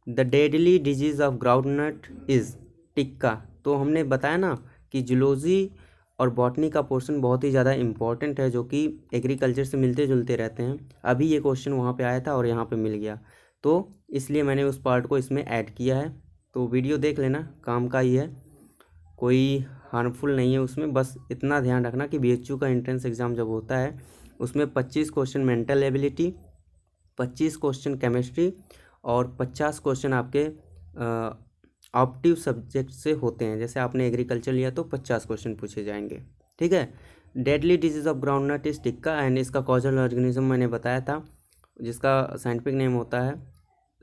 The deadly disease of groundnut is tikka. तो हमने बताया ना कि जूलॉजी और बॉटनी का पोर्शन बहुत ही ज़्यादा इम्पॉर्टेंट है, जो कि एग्रीकल्चर से मिलते जुलते रहते हैं। अभी ये क्वेश्चन वहाँ पे आया था और यहाँ पे मिल गया, तो इसलिए मैंने उस पार्ट को इसमें ऐड किया है। तो वीडियो देख लेना, काम का ही है, कोई हार्मफुल नहीं है उसमें। बस इतना ध्यान रखना कि BHU का एंट्रेंस एग्ज़ाम जब होता है उसमें 25 question mental ability, 25 question chemistry और 50 क्वेश्चन आपके ऑप्टिव सब्जेक्ट से होते हैं। जैसे आपने एग्रीकल्चर लिया तो 50 क्वेश्चन पूछे जाएंगे। ठीक है, deadly disease of groundnut is tikka and इसका कॉजल ऑर्गेनिज्म मैंने बताया था, जिसका साइंटिफिक नेम होता है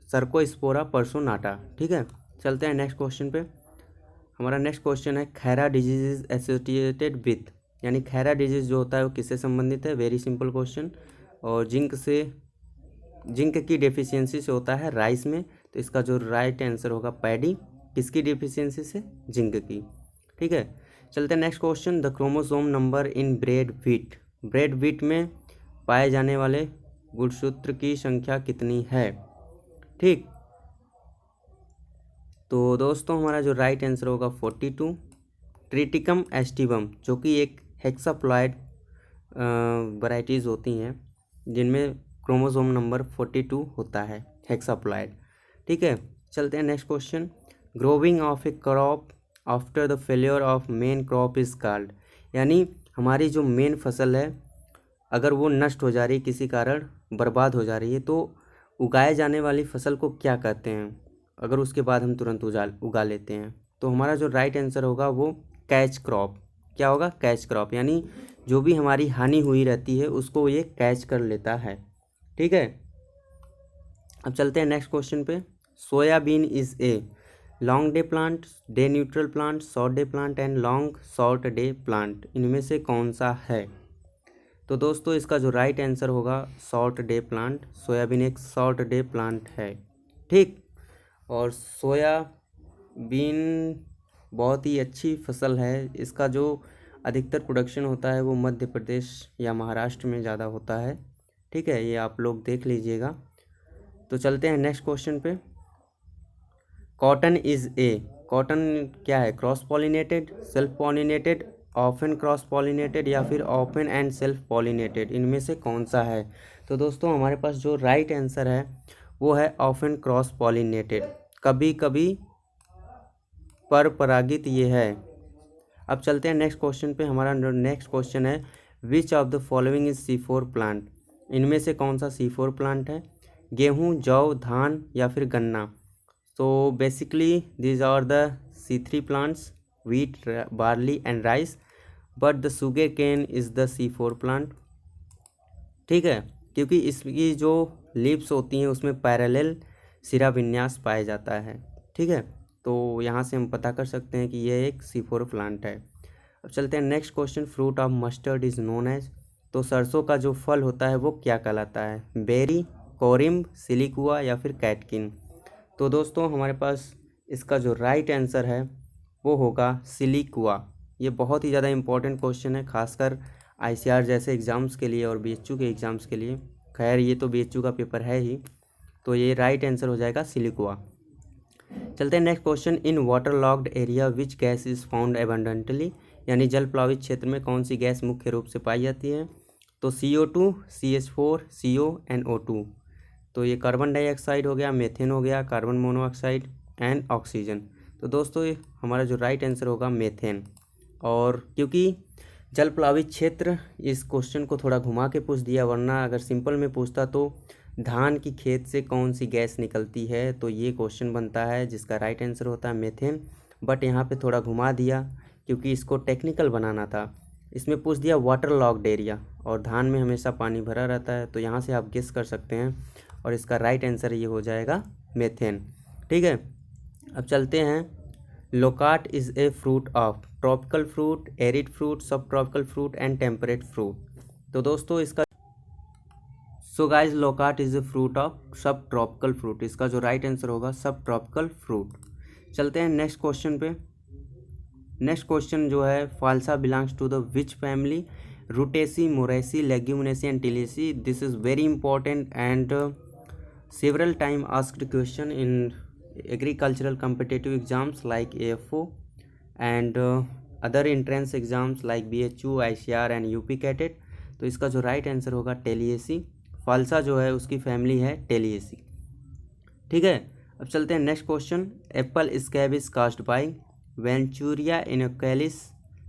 सर्कोस्पोरा पर्सोनाटा। ठीक है, चलते हैं नेक्स्ट क्वेश्चन पे। हमारा नेक्स्ट क्वेश्चन है Khaira disease is associated with, यानी खैरा डिजीज जो होता है वो किससे संबंधित है? Very simple question. और जिंक की डेफिशिएंसी से होता है राइस में, तो इसका जो राइट आंसर होगा पैडी। किसकी डिफिशियंसी से? जिंक की। ठीक है, चलते हैं next question. The chromosome number in bread wheat, bread wheat में पाए जाने वाले गुणसूत्र की संख्या कितनी है? ठीक, तो दोस्तों हमारा जो राइट आंसर होगा 42। ट्रिटिकम एस्टिवम जो कि एक हेक्साप्लॉइड वैराइटीज़ होती हैं जिनमें क्रोमोसोम नंबर 42 होता है, हेक्साप्लॉइड। ठीक है, चलते हैं next question. Growing of A crop after the failure of main crop is called, यानी हमारी जो मेन फसल है अगर वो नष्ट हो जा रही है, किसी कारण बर्बाद हो जा रही है, तो उगाए जाने वाली फसल को क्या कहते हैं अगर उसके बाद हम तुरंत उगा लेते हैं? तो हमारा जो राइट आंसर होगा वो कैच क्रॉप। क्या होगा? कैच क्रॉप, यानी जो भी हमारी हानि हुई रहती है उसको ये कैच कर लेता है। ठीक है, अब चलते हैं नेक्स्ट क्वेश्चन पे। Soybean is a long day plant, day neutral plant, short day plant and long short day plant, इनमें से कौन सा है? तो दोस्तों इसका जो राइट आंसर होगा शॉर्ट डे प्लांट। सोयाबीन एक शॉर्ट डे प्लांट है। ठीक, और सोयाबीन बहुत ही अच्छी फसल है। इसका जो अधिकतर प्रोडक्शन होता है वो मध्य प्रदेश या महाराष्ट्र में ज़्यादा होता है। ठीक है, ये आप लोग देख लीजिएगा। तो चलते हैं नेक्स्ट क्वेश्चन पे। कॉटन इज़ ए, कॉटन क्या है? Cross pollinated, self pollinated, often cross pollinated या फिर ऑफन एंड सेल्फ पॉलिनेटेड, इनमें से कौन सा है? तो दोस्तों हमारे पास जो राइट आंसर है वो है ऑफन क्रॉस पॉलिनेटेड, कभी कभी पर परागित ये है। अब चलते हैं नेक्स्ट क्वेश्चन पे। हमारा नेक्स्ट क्वेश्चन है विच of the following is C4 plant, इनमें से कौन सा C4 प्लांट है? गेहूँ, जौ, धान या फिर गन्ना? तो basically these are the C3 plants, wheat, barley and rice, but the sugar cane is the C4 plant। ठीक है, क्योंकि इसकी जो लीव्स होती हैं उसमें पैरेलल सिरा विन्यास पाया जाता है। ठीक है, तो यहाँ से हम पता कर सकते हैं कि यह एक C4 प्लांट है। अब चलते हैं next question. Fruit of mustard is known as, तो सरसों का जो फल होता है वो क्या कहलाता है? बेरी, कोरिम्ब, सिलिकुआ या फिर कैटकिन? तो दोस्तों हमारे पास इसका जो राइट आंसर है वो होगा सिलिकुआ। ये बहुत ही ज़्यादा इंपॉर्टेंट क्वेश्चन है, खासकर ICR जैसे एग्ज़ाम्स के लिए और BHU के एग्ज़ाम्स के लिए। खैर ये तो BHU का पेपर है ही, तो ये राइट आंसर हो जाएगा सिलिकुआ। चलते हैं next question. In water locked area which gas is found abundantly, यानी जल प्लावित क्षेत्र में कौन सी गैस मुख्य रूप से पाई जाती है? तो CO2, CH4, CO and O2। तो ये कार्बन डाइऑक्साइड हो गया, मेथेन हो गया, कार्बन मोनोऑक्साइड एंड ऑक्सीजन। तो दोस्तों ये हमारा जो राइट आंसर होगा मेथेन। और क्योंकि जल प्लावित क्षेत्र, इस क्वेश्चन को थोड़ा घुमा के पूछ दिया, वरना अगर सिंपल में पूछता तो धान की खेत से कौन सी गैस निकलती है, तो ये क्वेश्चन बनता है जिसका राइट आंसर होता है मेथेन। बट यहाँ पे थोड़ा घुमा दिया क्योंकि इसको टेक्निकल बनाना था। इसमें पूछ दिया वाटर लॉक्ड एरिया, और धान में हमेशा पानी भरा रहता है, तो यहाँ से आप गेस कर सकते हैं और इसका राइट आंसर ये हो जाएगा मेथेन। ठीक है, अब चलते हैं। Loquat is a fruit of tropical fruit, arid fruit, sub tropical fruit and temperate fruit? तो दोस्तों इसका so guys loquat is a fruit of sub tropical fruit, इसका जो राइट आंसर होगा सब ट्रॉपिकल फ्रूट। चलते हैं नेक्स्ट क्वेश्चन पे। नेक्स्ट क्वेश्चन जो है phalsa belongs to the which family? Rutaceae, Moraceae, Leguminosae and Tiliaceae. This is very important and several time asked question in agricultural competitive exams like AFO and other entrance exams like BHU, ICR and UP CATET. तो इसका जो right answer होगा टेलिएसी। फाल्सा जो है उसकी family है टेलिएसी। ठीक है, अब चलते हैं next question. Apple scab is caused by Venturia inaequalis,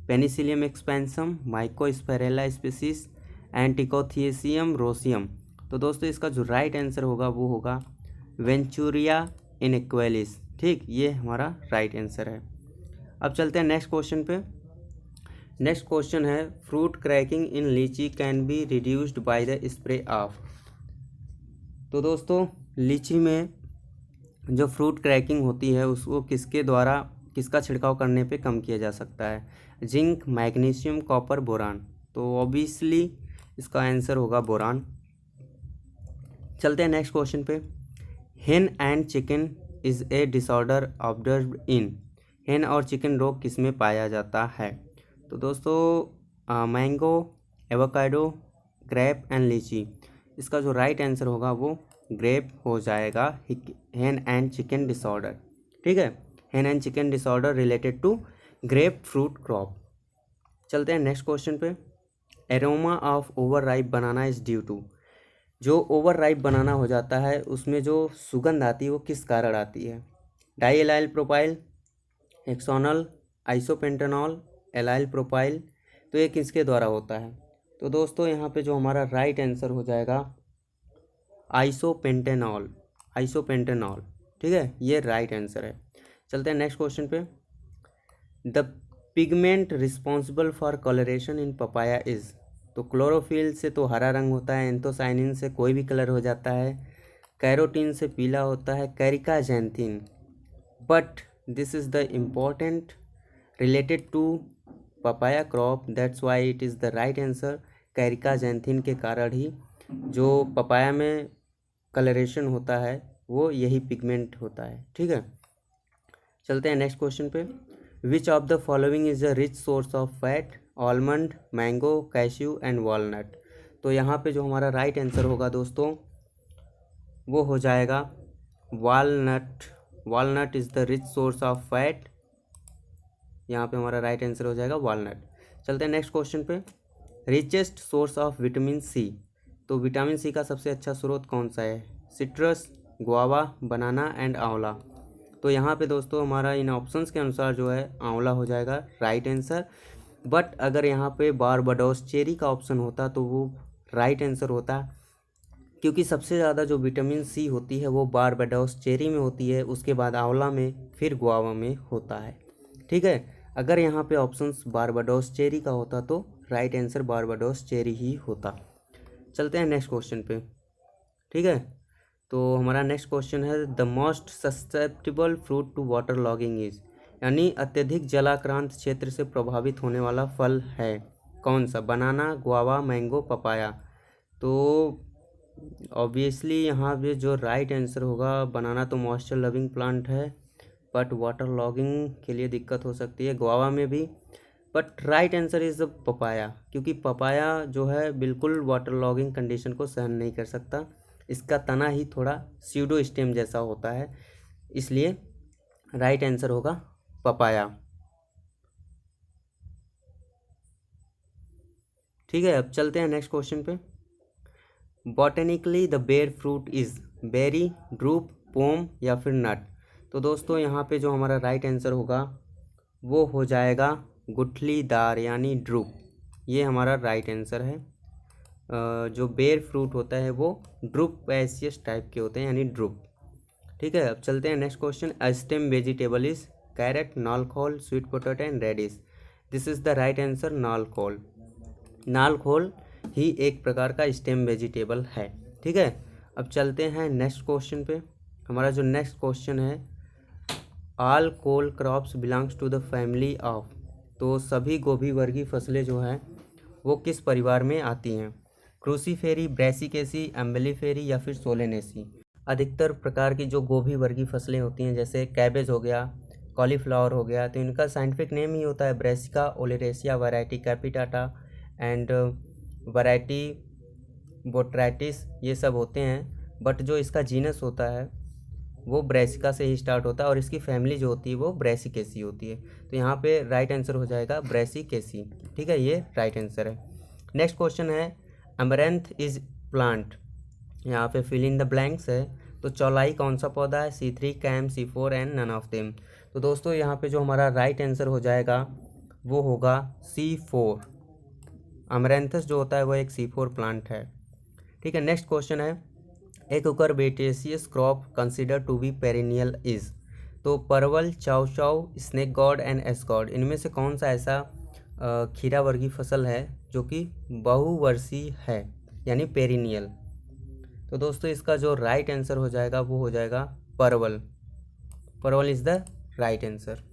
Penicillium expansum, Mycosphaerella species, anticothecium roseum. तो दोस्तों इसका जो राइट आंसर होगा वो होगा वेंचुरिया इनक्वेलिस। ठीक, ये हमारा राइट आंसर है। अब चलते हैं नेक्स्ट क्वेश्चन पे। नेक्स्ट क्वेश्चन है फ्रूट क्रैकिंग इन लीची can be reduced by the spray of. तो दोस्तों लीची में जो फ्रूट क्रैकिंग होती है उसको किसके द्वारा, किसका छिड़काव करने पे कम किया जा सकता है? Zinc, magnesium, copper, boron? तो ऑब्वियसली इसका आंसर होगा बोरान। चलते हैं नेक्स्ट क्वेश्चन पे। हेन and chicken is a disorder observed in, हेन और चिकन रोग किस में पाया जाता है? तो दोस्तों मैंगो, एवोकाडो, ग्रेप एंड लीची। इसका जो राइट आंसर होगा वो ग्रेप हो जाएगा, हेन एंड चिकन डिसऑर्डर। ठीक है, hen and chicken disorder related to grapefruit crop. चलते हैं नेक्स्ट क्वेश्चन पे। Aroma of overripe banana is due to, जो ओवर राइप बनाना हो जाता है उसमें जो सुगंध आती है वो किस कारण आती है? Di allyl propyl, hexanal, isopentanol, allyl propyl. तो ये किसके द्वारा होता है? तो दोस्तों यहाँ पे जो हमारा राइट आंसर हो जाएगा आइसोपेंटेनॉल, आइसोपेंटेनॉल। ठीक है, ये राइट आंसर है। चलते हैं नेक्स्ट क्वेश्चन पे। The pigment responsible for colouration in papaya is, तो क्लोरोफिल से तो हरा रंग होता है, एंथोसाइनिन से कोई भी कलर हो जाता है, कैरोटीन से पीला होता है, caricaxanthin, but this is the important related to papaya crop, that's why it is the right answer. Caricaxanthin के कारण ही जो पपाया में कलरेशन होता है वो यही पिगमेंट होता है। ठीक है, चलते हैं नेक्स्ट क्वेश्चन पे। Which of the following is a rich source of fat? Almond, mango, cashew and walnut. तो यहाँ पे जो हमारा राइट आंसर होगा दोस्तों वो हो जाएगा walnut. Walnut is the rich source of fat, यहाँ पे हमारा राइट आंसर हो जाएगा वॉलनट। चलते हैं नेक्स्ट क्वेश्चन पे। Richest source of vitamin C, तो विटामिन सी का सबसे अच्छा स्रोत कौन सा है? सिट्रस, गुआवा, बनाना एंड आंवला। तो यहाँ पे दोस्तों हमारा इन ऑप्शंस के अनुसार जो है आंवला हो जाएगा राइट आंसर, बट अगर यहाँ पे बारबाडोस चेरी का ऑप्शन होता तो वो राइट आंसर होता, क्योंकि सबसे ज़्यादा जो विटामिन सी होती है वो बारबाडोस चेरी में होती है, उसके बाद आंवला में, फिर गुआवा में होता है। ठीक है, अगर यहाँ पे ऑप्शंस बारबाडोस चेरी का होता तो राइट आंसर बारबाडोस चेरी ही होता। चलते हैं नेक्स्ट क्वेश्चन पे। ठीक है, तो हमारा नेक्स्ट क्वेश्चन है the most susceptible fruit to waterlogging is, यानी अत्यधिक जलाक्रांत क्षेत्र से प्रभावित होने वाला फल है कौन सा? बनाना, गुआवा, मैंगो, पपाया। तो ऑब्वियसली यहाँ पे जो राइट आंसर होगा बनाना, तो मॉइस्चर लविंग प्लांट है, बट वाटर लॉगिंग के लिए दिक्कत हो सकती है। गुआवा में भी, but right answer is papaya, क्योंकि पपाया जो है बिल्कुल वाटर लॉगिंग कंडीशन को सहन नहीं कर सकता, इसका तना ही थोड़ा स्यूडो स्टेम जैसा होता है, इसलिए राइट आंसर होगा पपाया। ठीक है, अब चलते हैं नेक्स्ट क्वेश्चन पे। Botanically the ber fruit is berry, drupe, pome या फिर नट। तो दोस्तों यहाँ पे जो हमारा राइट आंसर होगा वो हो जाएगा गुठलीदार यानी ड्रूप, ये हमारा राइट आंसर है। जो बेर फ्रूट होता है वो ड्रूपेशियस टाइप के होते हैं यानी ड्रूप। ठीक है, अब चलते हैं next question. A stem vegetable is carrot, knol khol, sweet potato and radish. This is the right answer knol khol. Knol khol ही एक प्रकार का स्टेम वेजिटेबल है। ठीक है, अब चलते हैं नेक्स्ट क्वेश्चन पे। हमारा जो नेक्स्ट क्वेश्चन है all cole crops belongs to the family of, तो सभी गोभी वर्गीय फसलें जो हैं वो किस परिवार में आती हैं? क्रूसीफेरी, ब्रैसिकेसी, एम्बलीफेरी या फिर सोलेनेसी। अधिकतर प्रकार की जो गोभी वर्गीय फसलें होती हैं जैसे कैबेज हो गया, कॉलीफ्लावर हो गया, तो इनका साइंटिफिक नेम ही होता है Brassica oleracea, variety capitata and variety botrytis, ये सब होते हैं, बट जो इसका जीनस होता है वो ब्रेसिका से ही स्टार्ट होता है और इसकी फैमिली जो होती है वो ब्रेसिकेसी होती है। तो यहाँ पे राइट आंसर हो जाएगा ब्रेसिकेसी। ठीक है, ये राइट आंसर है। नेक्स्ट क्वेश्चन है अमरैंथ इज प्लांट, यहाँ पे फिल इन द ब्लैंक्स है। तो चौलाई कौन सा पौधा है? C3, CAM, C4 and none of them. तो दोस्तों यहाँ पे जो हमारा राइट आंसर हो जाएगा वो होगा C4। अमरैंथस जो होता है वो एक C4 प्लांट है। ठीक है, नेक्स्ट क्वेश्चन है a cucurbitaceous crop considered to be perennial is, तो parwal, chow chow, snake gourd and ash gourd, इनमें से कौन सा ऐसा खीरा वर्गीय फसल है जो कि बहुवर्षीय है यानी पेरिनियल? तो दोस्तों इसका जो राइट आंसर हो जाएगा वो हो जाएगा parwal. Parwal is the right answer.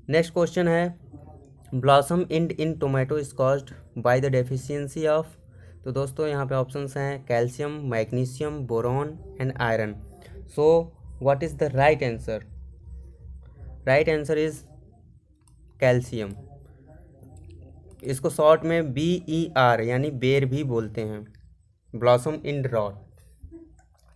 Next question is blossom end in tomato is caused by the deficiency of, तो दोस्तों यहाँ पे ऑप्शंस हैं calcium, magnesium, boron and iron. So what is the right answer? Right answer is calcium. इसको short में BER यानी बेर भी बोलते हैं, ब्लॉसम इंड रॉट।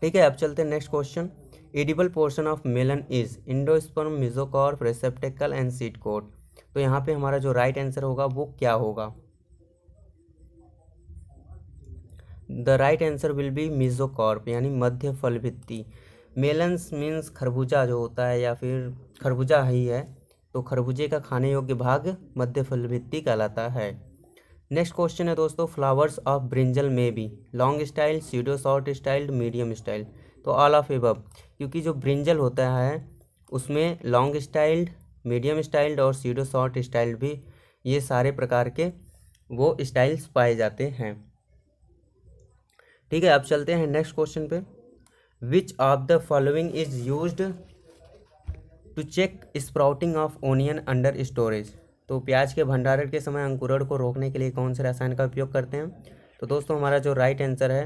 ठीक है, अब चलते हैं next question. Edible portion of melon is endosperm, mesocarp, receptacle and seed coat. तो यहाँ पे हमारा जो राइट आंसर होगा वो क्या होगा? The right answer will B mesocarp यानी मध्य फल भित्ति। मेलन्स मीन्स खरबूजा जो होता है या फिर खरबूजा ही है, तो खरबूजे का खाने योग्य भाग मध्य फल भित्ति कहलाता है। नेक्स्ट क्वेश्चन है दोस्तों, flowers of brinjal may be long style, pseudo short style, medium style. तो ऑल ऑफ एबव, क्योंकि जो ब्रिंजल होता है उसमें लॉन्ग स्टाइल्ड, मीडियम स्टाइल्ड और सीडो शॉर्ट स्टाइल्ड भी, ये सारे प्रकार के वो स्टाइल्स पाए जाते हैं। ठीक है, अब चलते हैं नेक्स्ट क्वेश्चन पे। Which of the following is used to check sprouting of onion under storage. तो प्याज के भंडारण के समय अंकुरण को रोकने के लिए कौन से रसायन का उपयोग करते हैं? तो दोस्तों हमारा जो राइट आंसर है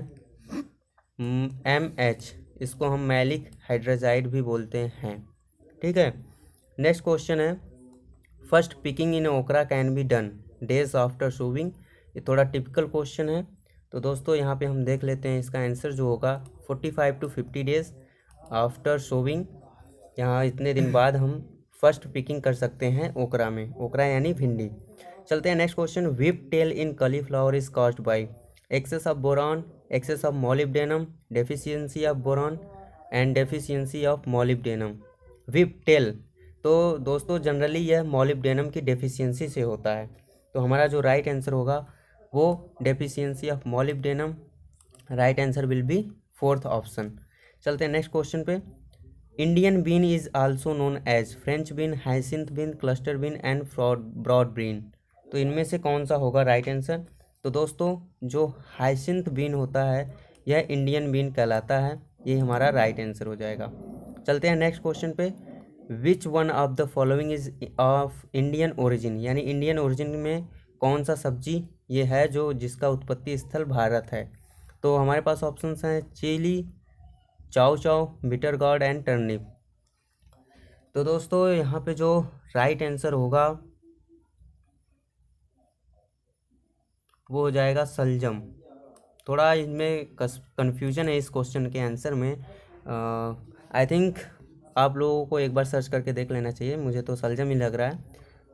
MH, इसको हम मैलिक हाइड्रोजाइड भी बोलते हैं। ठीक है, नेक्स्ट क्वेश्चन है, फर्स्ट पिकिंग इन ओकरा can be done days after sowing. ये थोड़ा टिपिकल क्वेश्चन है, तो दोस्तों यहाँ पे हम देख लेते हैं इसका आंसर जो होगा 45 to 50 डेज आफ्टर सोविंग। यहाँ इतने दिन बाद हम फर्स्ट पिकिंग कर सकते हैं ओकरा में, ओकरा यानी भिंडी। चलते हैं next question, whip tail in cauliflower is caused by excess of boron, excess of molybdenum, deficiency of boron and deficiency of molybdenum. Whip tail, तो दोस्तों जनरली यह मॉलिब्डेनम की डेफिशिएंसी से होता है, तो हमारा जो राइट आंसर होगा वो deficiency of molybdenum. Right answer will be fourth option. चलते हैं नेक्स्ट क्वेश्चन पे। Indian bean is also known as French bean, hyacinth bean, cluster bean and broad bean. तो इनमें से कौन सा होगा राइट आंसर? तो दोस्तों जो हाइसिंथ बीन होता है यह इंडियन बीन कहलाता है, ये हमारा राइट आंसर हो जाएगा। चलते हैं नेक्स्ट क्वेश्चन पे। Which one of the following is of Indian origin, यानी इंडियन ओरिजिन में कौन सा सब्जी ये है जो जिसका उत्पत्ति स्थल भारत है? तो हमारे पास ऑप्शंस हैं चिली, चाव चाव, बिटर गार्ड एंड टर्निप। तो दोस्तों यहाँ पे जो राइट आंसर होगा वो हो जाएगा सलजम। थोड़ा इनमें कन्फ्यूजन है इस क्वेश्चन के आंसर में। आई थिंक आप लोगों को एक बार सर्च करके देख लेना चाहिए, मुझे तो सलजम ही लग रहा है,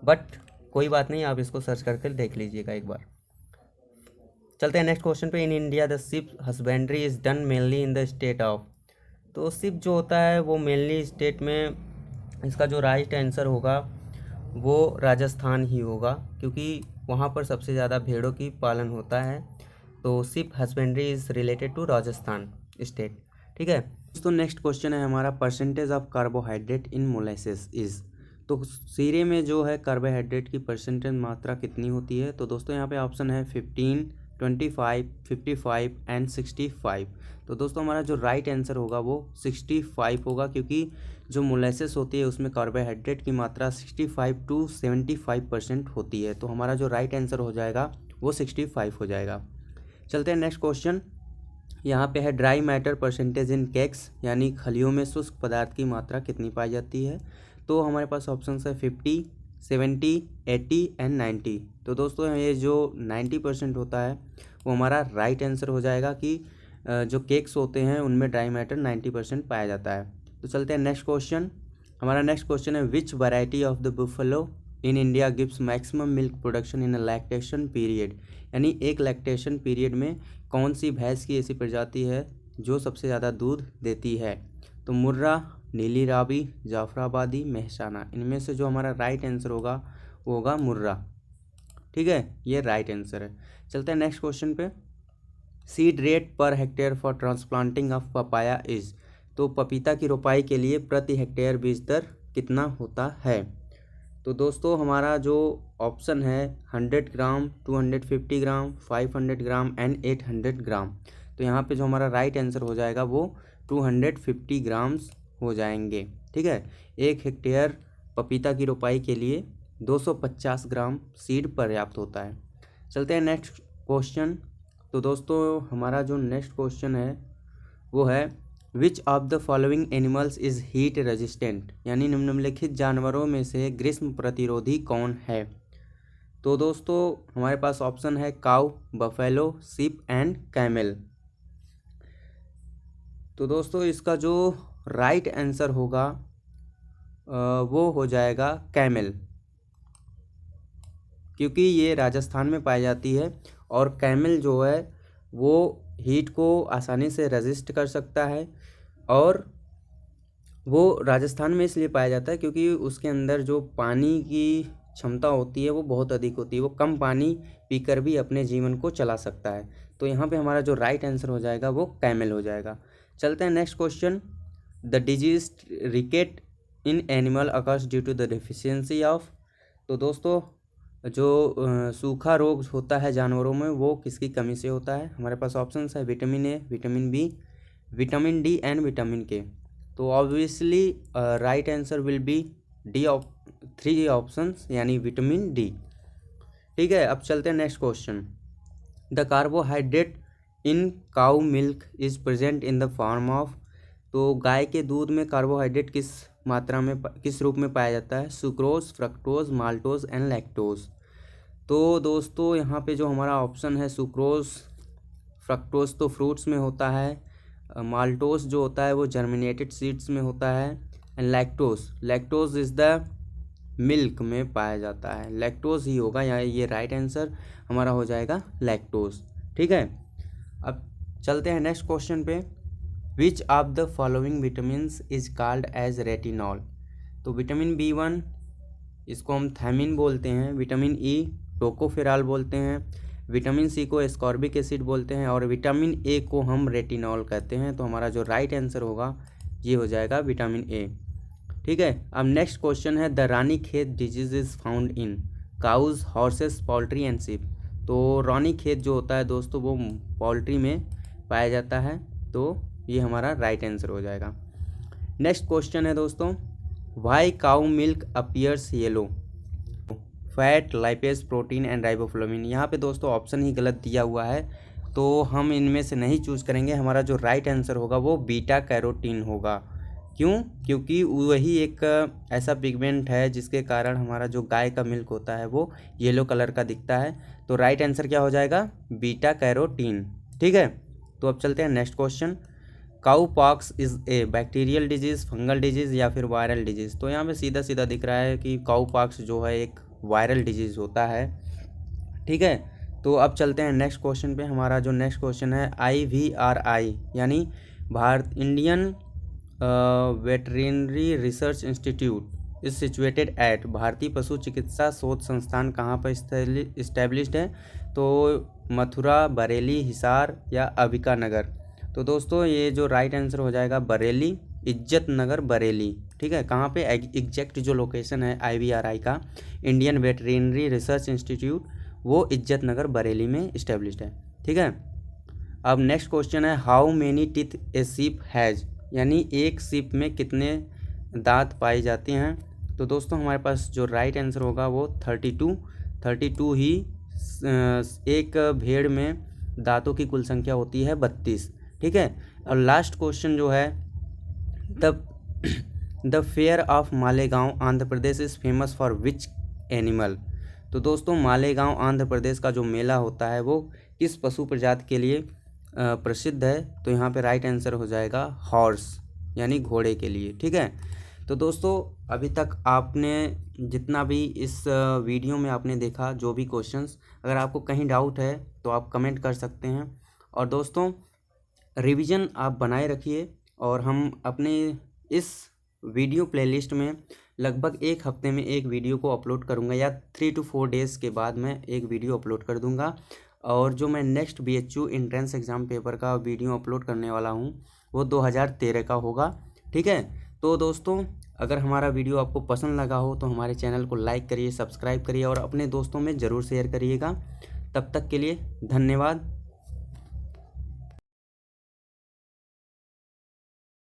बट कोई बात नहीं, आप इसको सर्च करके देख लीजिएगा एक बार। चलते हैं नेक्स्ट क्वेश्चन पे। In India the ship husbandry is done mainly in the state of. तो शिप जो होता है वो मेनली स्टेट में, इसका जो राइट आंसर होगा वो राजस्थान ही होगा, क्योंकि वहाँ पर सबसे ज़्यादा भेड़ों की पालन होता है। तो sheep husbandry is related to Rajasthan state. ठीक है दोस्तों, नेक्स्ट क्वेश्चन है हमारा, percentage of carbohydrate in molasses is. तो शीरे में जो है कार्बोहाइड्रेट की परसेंटेज मात्रा कितनी होती है? तो दोस्तों यहाँ पे ऑप्शन है 15, 25, 55 एंड 65। तो दोस्तों हमारा जो राइट आंसर होगा वो 65 होगा, क्योंकि जो मोलेसेस होती है उसमें कार्बोहाइड्रेट की मात्रा 65 to 75% होती है। तो हमारा जो राइट आंसर हो जाएगा वो 65 हो जाएगा। चलते हैं नेक्स्ट क्वेश्चन। यहाँ पे है dry matter percentage in cakes, यानी खलियों में शुष्क पदार्थ की मात्रा कितनी पाई जाती है? तो हमारे पास ऑप्शन है 50, 70, 80 एंड 90। तो दोस्तों ये जो 90% होता है वो हमारा राइट आंसर हो जाएगा, कि जो केक्स होते हैं उनमें ड्राई मैटर 90% पाया जाता है। तो चलते हैं नेक्स्ट क्वेश्चन। हमारा नेक्स्ट क्वेश्चन है, which variety of the buffalo in India gives maximum milk production in a lactation period. यानी एक लैक्टेशन पीरियड में कौन सी भैंस की ऐसी प्रजाति है जो सबसे ज़्यादा दूध देती है? तो मुर्रा, नीली रावी, जाफराबादी, मेहसाना। इनमें से जो हमारा राइट आंसर होगा वो होगा मुर्रा। ठीक है, ये राइट आंसर है। चलते हैं नेक्स्ट क्वेश्चन पे। Seed rate per hectare for transplanting of papaya is. तो पपीता की रोपाई के लिए प्रति हेक्टेयर बीज दर कितना होता है? तो दोस्तों हमारा जो ऑप्शन है 100 ग्राम, 250 ग्राम, 500 ग्राम एंड 800 ग्राम। तो यहाँ पे जो हमारा राइट आंसर हो जाएगा वो 250 ग्राम्स हो जाएंगे। ठीक है, एक हेक्टेयर पपीता की रोपाई के लिए 250 ग्राम सीड पर्याप्त होता है। चलते हैं नेक्स्ट क्वेश्चन। तो दोस्तों हमारा जो नेक्स्ट क्वेश्चन है वो है, विच of the following animals is heat resistant. यानी निम्नलिखित जानवरों में से ग्रीष्म प्रतिरोधी कौन है? तो दोस्तों हमारे पास ऑप्शन है काऊ, बफेलो, सीप एंड कैमल। तो दोस्तों इसका जो राइट आंसर होगा वो हो जाएगा कैमल, क्योंकि ये राजस्थान में पाई जाती है और कैमल जो है वो हीट को आसानी से रेजिस्ट कर सकता है और वो राजस्थान में इसलिए पाया जाता है क्योंकि उसके अंदर जो पानी की क्षमता होती है वो बहुत अधिक होती है, वो कम पानी पीकर भी अपने जीवन को चला सकता है। तो यहाँ पे हमारा जो राइट आंसर हो जाएगा वो कैमल हो जाएगा। चलते हैं next question. The disease rickets in animal occurs due to the deficiency of. तो दोस्तों जो सूखा रोग होता है जानवरों में वो किसकी कमी से होता है? हमारे पास ऑप्शंस है vitamin A, vitamin B, vitamin D and vitamin K. तो obviously right answer will be D, 3 options यानी विटामिन डी। ठीक है, अब चलते हैं next question. The carbohydrate in cow milk is present in the form of. तो गाय के दूध में कार्बोहाइड्रेट किस मात्रा में, किस रूप में पाया जाता है? Sucrose, fructose, maltose and lactose. तो दोस्तों यहाँ पे जो हमारा ऑप्शन है सुक्रोज, फ्रक्टोज तो फ्रूट्स में होता है, माल्टोज जो होता है वो जर्मिनेटेड सीड्स में होता है, and lactose is the milk में पाया जाता है। लैक्टोज ही होगा यहाँ, ये राइट आंसर हमारा हो जाएगा लैक्टोज। ठीक है, अब चलते हैं नेक्स्ट क्वेश्चन पे। Which of the following vitamins is called as retinol. तो विटामिन B1 इसको हम थायमिन बोलते हैं, विटामिन ई टोकोफेरॉल बोलते हैं, विटामिन सी को एस्कॉर्बिक एसिड बोलते हैं और विटामिन ए को हम रेटिनॉल कहते हैं। तो हमारा जो राइट आंसर होगा ये हो जाएगा विटामिन ए। ठीक है, अब नेक्स्ट क्वेश्चन है the Ranikhet disease is found in cows, horses, poultry and sheep. तो रानीखेत जो होता है दोस्तों वो पोल्ट्री में पाया जाता है, तो ये हमारा राइट आंसर हो जाएगा। नेक्स्ट क्वेश्चन है दोस्तों, why cow milk appears yellow. Fat, lipase, protein and riboflavin. यहाँ पे दोस्तों ऑप्शन ही गलत दिया हुआ है, तो हम इनमें से नहीं चूज करेंगे। हमारा जो राइट आंसर होगा वो बीटा कैरोटीन होगा। क्यों? क्योंकि वही एक ऐसा पिगमेंट है जिसके कारण हमारा जो गाय का मिल्क होता है वो येलो कलर का दिखता है। तो राइट आंसर क्या हो जाएगा? Beta carotene. ठीक है, तो अब चलते हैं next question. Cow pox is a bacterial disease, fungal disease या फिर वायरल डिजीज़। तो यहाँ पे सीधा सीधा दिख रहा है कि काउ पॉक्स जो है एक वायरल डिजीज़ होता है। ठीक है, तो अब चलते हैं नेक्स्ट क्वेश्चन पे। हमारा जो नेक्स्ट क्वेश्चन है IVRI यानी Indian veterinary research institute is situated at. भारतीय पशु चिकित्सा शोध संस्थान कहाँ पर इस्टेब्लिश्ड है? तो मथुरा, बरेली, हिसार या अंबिका नगर। तो दोस्तों ये जो राइट आंसर हो जाएगा बरेली, इज्जत नगर बरेली। ठीक है, कहाँ पे एग्जैक्ट जो लोकेशन है IVRI का, इंडियन वेटरिनरी रिसर्च इंस्टीट्यूट, वो इज्जत नगर बरेली में इस्टेब्लिश्ड है। ठीक है, अब नेक्स्ट क्वेश्चन है how many teeth a sheep has, यानी एक शीप में कितने दांत पाए जाते हैं? तो दोस्तों हमारे पास जो राइट आंसर होगा वो 32 ही एक भेड़ में दांतों की कुल संख्या होती है 32। ठीक है, और लास्ट क्वेश्चन जो है the fair of Malegaon Andhra Pradesh is famous for which animal. तो दोस्तों मालेगांव आंध्र प्रदेश का जो मेला होता है वो किस पशु प्रजाति के लिए प्रसिद्ध है? तो यहाँ पे राइट आंसर हो जाएगा हॉर्स यानी घोड़े के लिए। ठीक है, तो दोस्तों अभी तक आपने जितना भी इस वीडियो में आपने देखा जो भी क्वेश्चंस, अगर आपको कहीं डाउट है तो आप कमेंट कर सकते हैं। और दोस्तों रिवीजन आप बनाए रखिए और हम अपने इस वीडियो प्लेलिस्ट में लगभग एक हफ्ते में एक वीडियो को अपलोड करूंगा या 3 to 4 डेज़ के बाद मैं एक वीडियो अपलोड कर दूंगा। और जो मैं next BHU entrance exam paper का वीडियो अपलोड करने वाला हूं वो 2013 का होगा। ठीक है, तो दोस्तों अगर हमारा वीडियो आपको पसंद लगा हो तो हमारे चैनल को लाइक करिए, सब्सक्राइब करिए और अपने दोस्तों में ज़रूर शेयर करिएगा। तब तक के लिए धन्यवाद।